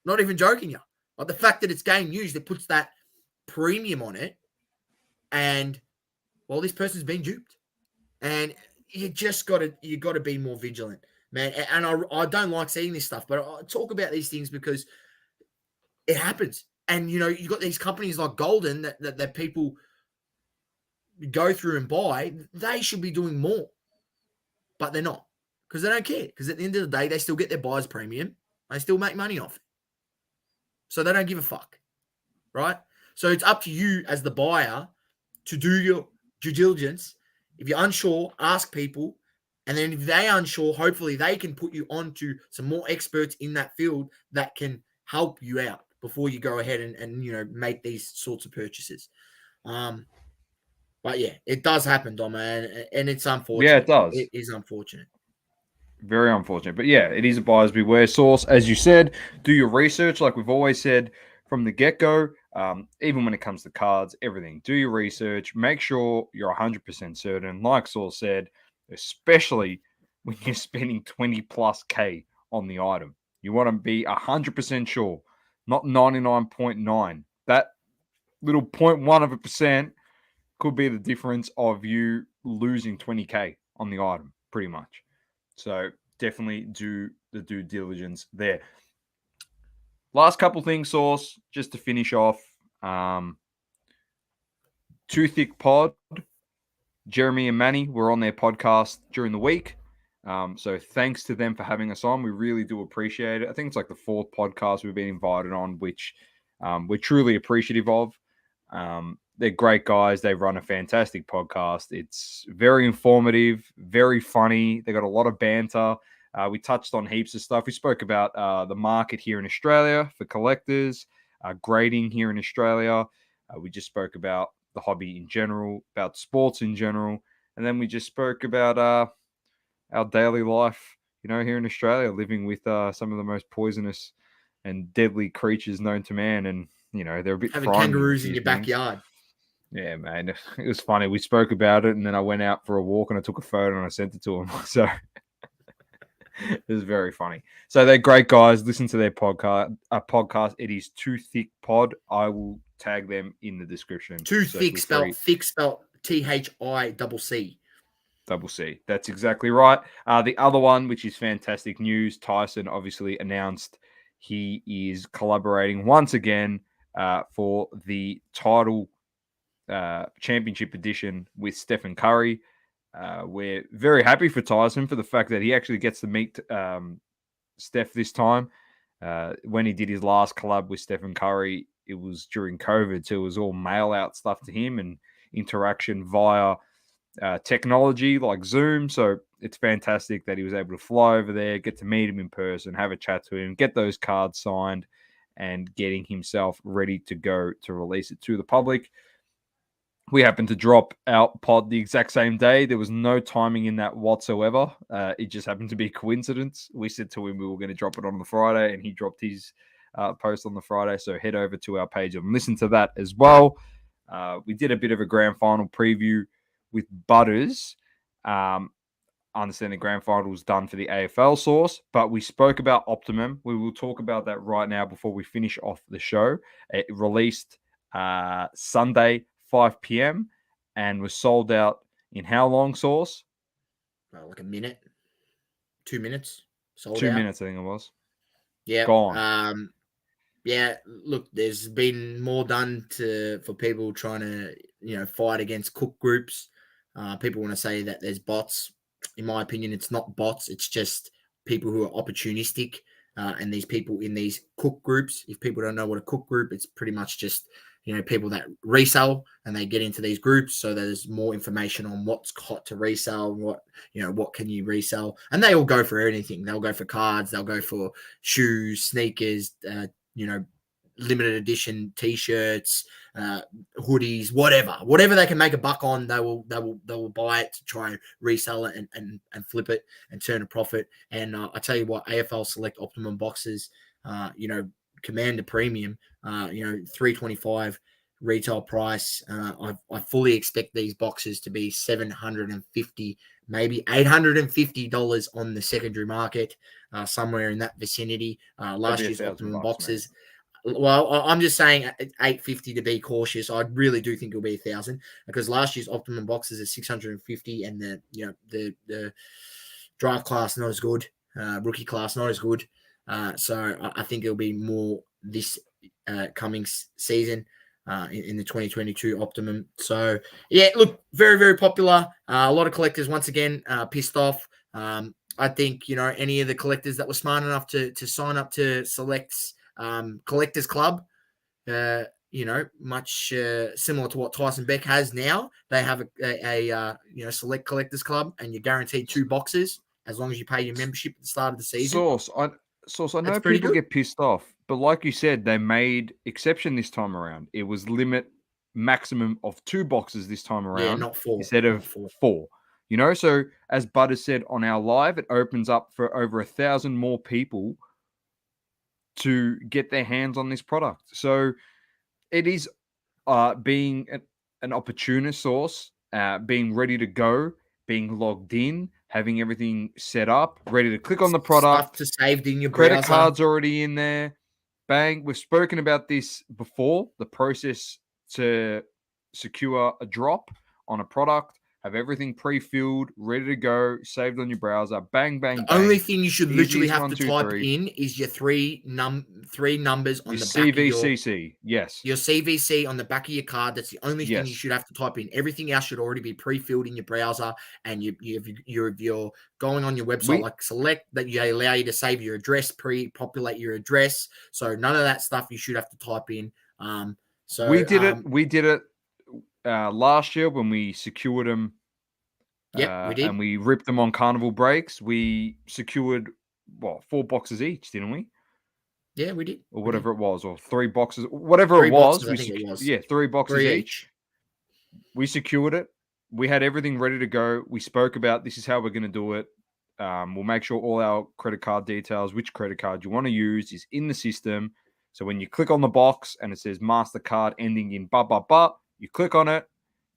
Not even joking you. Like the fact that it's game used, it puts that premium on it. And well, this person's been duped. And you gotta be more vigilant, man. And I don't like seeing this stuff, but I talk about these things because it happens. And you got these companies like Golden that people go through and buy. They should be doing more, but they're not because they don't care. Because at the end of the day, they still get their buyer's premium. They still make money off it, so they don't give a fuck, right? So it's up to you as the buyer to do your due diligence. If you're unsure, ask people. And then if they're unsure, hopefully they can put you on to some more experts in that field that can help you out before you go ahead and make these sorts of purchases. But yeah, it does happen, Dom, and it's unfortunate. Yeah, it does. It is unfortunate. Very unfortunate. But yeah, it is a buyer's beware source. As you said, do your research like we've always said from the get-go. Even when it comes to cards, everything. Do your research. Make sure you're 100% certain. Like Saul said, especially when you're spending 20 plus K on the item. You want to be 100% sure, not 99.9. That little 0.1% could be the difference of you losing 20K on the item, pretty much. So definitely do the due diligence there. Last couple things, Source, just to finish off. Too Thick Pod, Jeremy and Manny were on their podcast during the week. So thanks to them for having us on. We really do appreciate it. I think it's like the 4th podcast we've been invited on, which we're truly appreciative of. They're great guys. They run a fantastic podcast. It's very informative, very funny. They got a lot of banter. We touched on heaps of stuff. We spoke about the market here in Australia for collectors, grading here in Australia. We just spoke about the hobby in general, about sports in general. And then we just spoke about our daily life, here in Australia, living with some of the most poisonous and deadly creatures known to man. And, they're a bit having frightening, kangaroos in these your things. backyard. Yeah, man. It was funny. We spoke about it, and then I went out for a walk, and I took a photo, and I sent it to him. So it was very funny. So they're great guys. Listen to their podcast. It is Too Thick Pod. I will tag them in the description. Too Thick spelled THICC. Double C. That's exactly right. The other one, which is fantastic news, Tyson obviously announced he is collaborating once again for the title championship edition with Stephen Curry. We're very happy for Tyson for the fact that he actually gets to meet Steph this time. When he did his last collab with Stephen Curry, it was during COVID, so it was all mail out stuff to him and interaction via technology like Zoom. So it's fantastic that he was able to fly over there, get to meet him in person, have a chat to him, get those cards signed, and getting himself ready to go to release it to the public. We happened to drop our pod the exact same day. There was no timing in that whatsoever. It just happened to be a coincidence. We said to him we were going to drop it on the Friday, and he dropped his post on the Friday. So head over to our page and listen to that as well. We did a bit of a grand final preview with Butters. I understand the grand final was done for the AFL source, but we spoke about Optimum. We will talk about that right now before we finish off the show. It released Sunday, 5 p.m. and was sold out in how long, Source? Like a minute, 2 minutes. Sold 2 out. minutes, I think it was. Yeah. Gone. Yeah. Look, there's been more done for people trying to fight against cook groups. People want to say that there's bots. In my opinion, it's not bots. It's just people who are opportunistic. And these people in these cook groups. If people don't know what a cook group, it's pretty much just people that resell and they get into these groups. So there's more information on what's hot to resell, what can you resell, and they all go for anything. They'll go for cards, they'll go for shoes, sneakers, limited edition T-shirts, hoodies, whatever they can make a buck on, they will buy it to try and resell it and flip it and turn a profit. And I tell you what, AFL Select Optimum boxes, command a premium. $325 retail price. I fully expect these boxes to be $750, maybe $850 on the secondary market, somewhere in that vicinity. Last year's optimum $1,000, boxes. Well, I'm just saying 850 to be cautious. I really do think it'll be 1,000 because last year's optimum boxes are 650, and the draft class not as good, rookie class not as good. So I think it'll be more this coming season in the 2022 optimum. So yeah, look, very very popular. A lot of collectors once again pissed off. I think any of the collectors that were smart enough to sign up to Select's Collectors Club, much similar to what Tyson Beck has now. They have a Select Collectors Club, and you're guaranteed 2 boxes as long as you pay your membership at the start of the season. Source, I know That's pretty people good. get pissed off, but like you said, they made exception this time around. It was maximum of 2 boxes this time around. Yeah, not 4. Instead of 4. So as Butter said on our live, it opens up for over 1,000 more people to get their hands on this product. So it is being an opportunist source, being ready to go, being logged in, having everything set up, ready to click on the product. Stuff to saved in your credit browser. cards already in there. Bang. We've spoken about this before, the process to secure a drop on a product, have everything pre-filled, ready to go, saved on your browser. Bang, bang, The bang. only thing you should literally Easiest have 1, to 2, type 3. in is your three numbers on Your the back of CVCC. Yes. your CVC on the back of your card. That's the only thing you Yes. should have to type in. Everything else should already be pre-filled in your browser, and you're going on your website like Select, that you allow you to save your address, pre-populate your address. So none of that stuff you should have to type in. We did it last year when we secured them. Yep, we did. And we ripped them on carnival breaks. We secured 4 boxes each, didn't we? Yeah, we did. Or whatever it was, or 3 boxes, whatever 3 it was. boxes, I think it was. Yeah, 3 boxes 3 each. We secured it. We had everything ready to go. We spoke about this is how we're going to do it. We'll make sure all our credit card details, which credit card you want to use, is in the system. So when you click on the box and it says MasterCard ending in you click on it.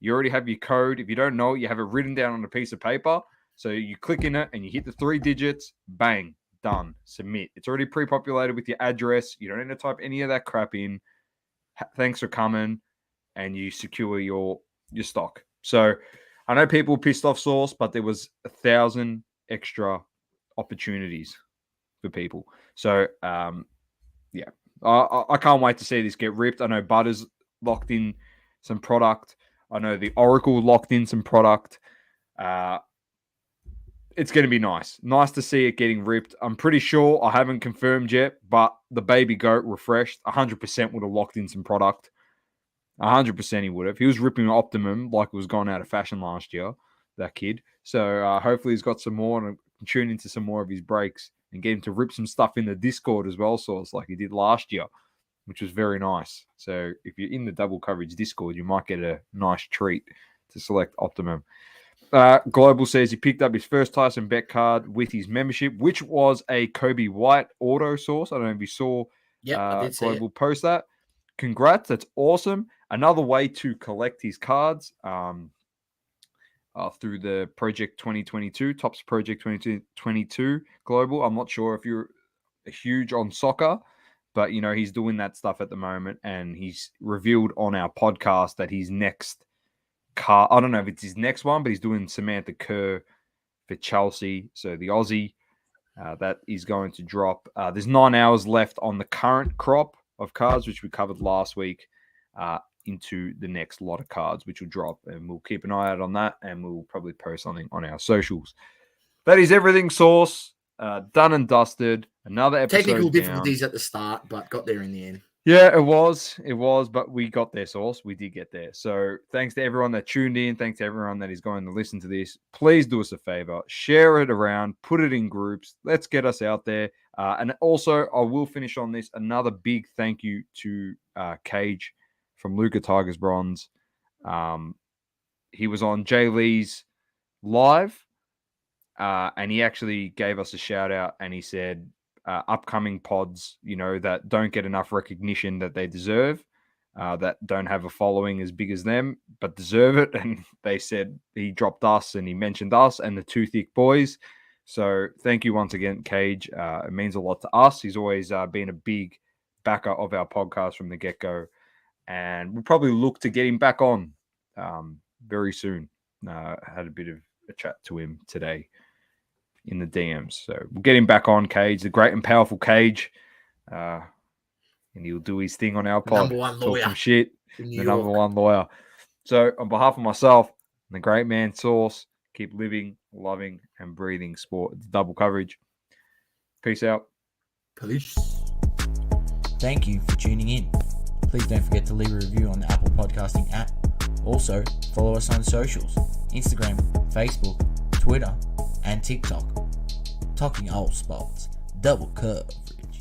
You already have your code. If you don't know it, you have it written down on a piece of paper. So you click in it and you hit the 3 digits. Bang. Done. Submit. It's already pre-populated with your address. You don't need to type any of that crap in. Thanks for coming. And you secure your stock. So I know people pissed off Source, but there was 1,000 extra opportunities for people. So, yeah. I can't wait to see this get ripped. I know Butter's locked in some product. I know the Oracle locked in some product. It's going to be nice. Nice to see it getting ripped. I'm pretty sure, I haven't confirmed yet, but the Baby Goat refreshed 100% would have locked in some product. 100% he would have. He was ripping Optimum like it was gone out of fashion last year, that kid. So hopefully he's got some more and can tune into some more of his breaks and get him to rip some stuff in the Discord as well, Source, like he did last year, which was very nice. So if you're in the Double Coverage Discord, you might get a nice treat to select Optimum. Global says he picked up his first Tyson Bet card with his membership, which was a Kobe White auto Source. I don't know if you saw I did see Global post that. Congrats. That's awesome. Another way to collect his cards through the Project 2022, Topps Project 2022 Global. I'm not sure if you're huge on soccer, but, he's doing that stuff at the moment, and he's revealed on our podcast that his next card, I don't know if it's his next one, but he's doing Samantha Kerr for Chelsea. So the Aussie, that is going to drop. There's 9 hours left on the current crop of cards, which we covered last week, into the next lot of cards, which will drop, and we'll keep an eye out on that, and we'll probably post something on our socials. That is everything, Source. Done and dusted. Another episode. Technical difficulties at the start, but got there in the end. Yeah, it was, but we got there, Source. We did get there. So thanks to everyone that tuned in. Thanks to everyone that is going to listen to this. Please do us a favor. Share it around. Put it in groups. Let's get us out there. And also, I will finish on this. Another big thank you to Cage from Luca Tigers Bronze. He was on Jay Lee's live, and he actually gave us a shout out, and he said, upcoming pods, that don't get enough recognition that they deserve. that don't have a following as big as them, but deserve it. And they said he dropped us and he mentioned us and the Two Thick Boys. So thank you once again, Cage. It means a lot to us. He's always been a big backer of our podcast from the get-go. And we'll probably look to get him back on very soon. Had a bit of a chat to him today in the DMs. So we'll get him back on, Cage, the great and powerful Cage. And he'll do his thing on our pod. Number one Talk lawyer some shit. in The New number York. one lawyer. So on behalf of myself and the great man Sauce, keep living, loving, and breathing sport. It's double coverage. Peace out. Police. Thank you for tuning in. Please don't forget to leave a review on the Apple Podcasting app. Also, follow us on socials, Instagram, Facebook, Twitter, and TikTok. Talking all sports, double coverage.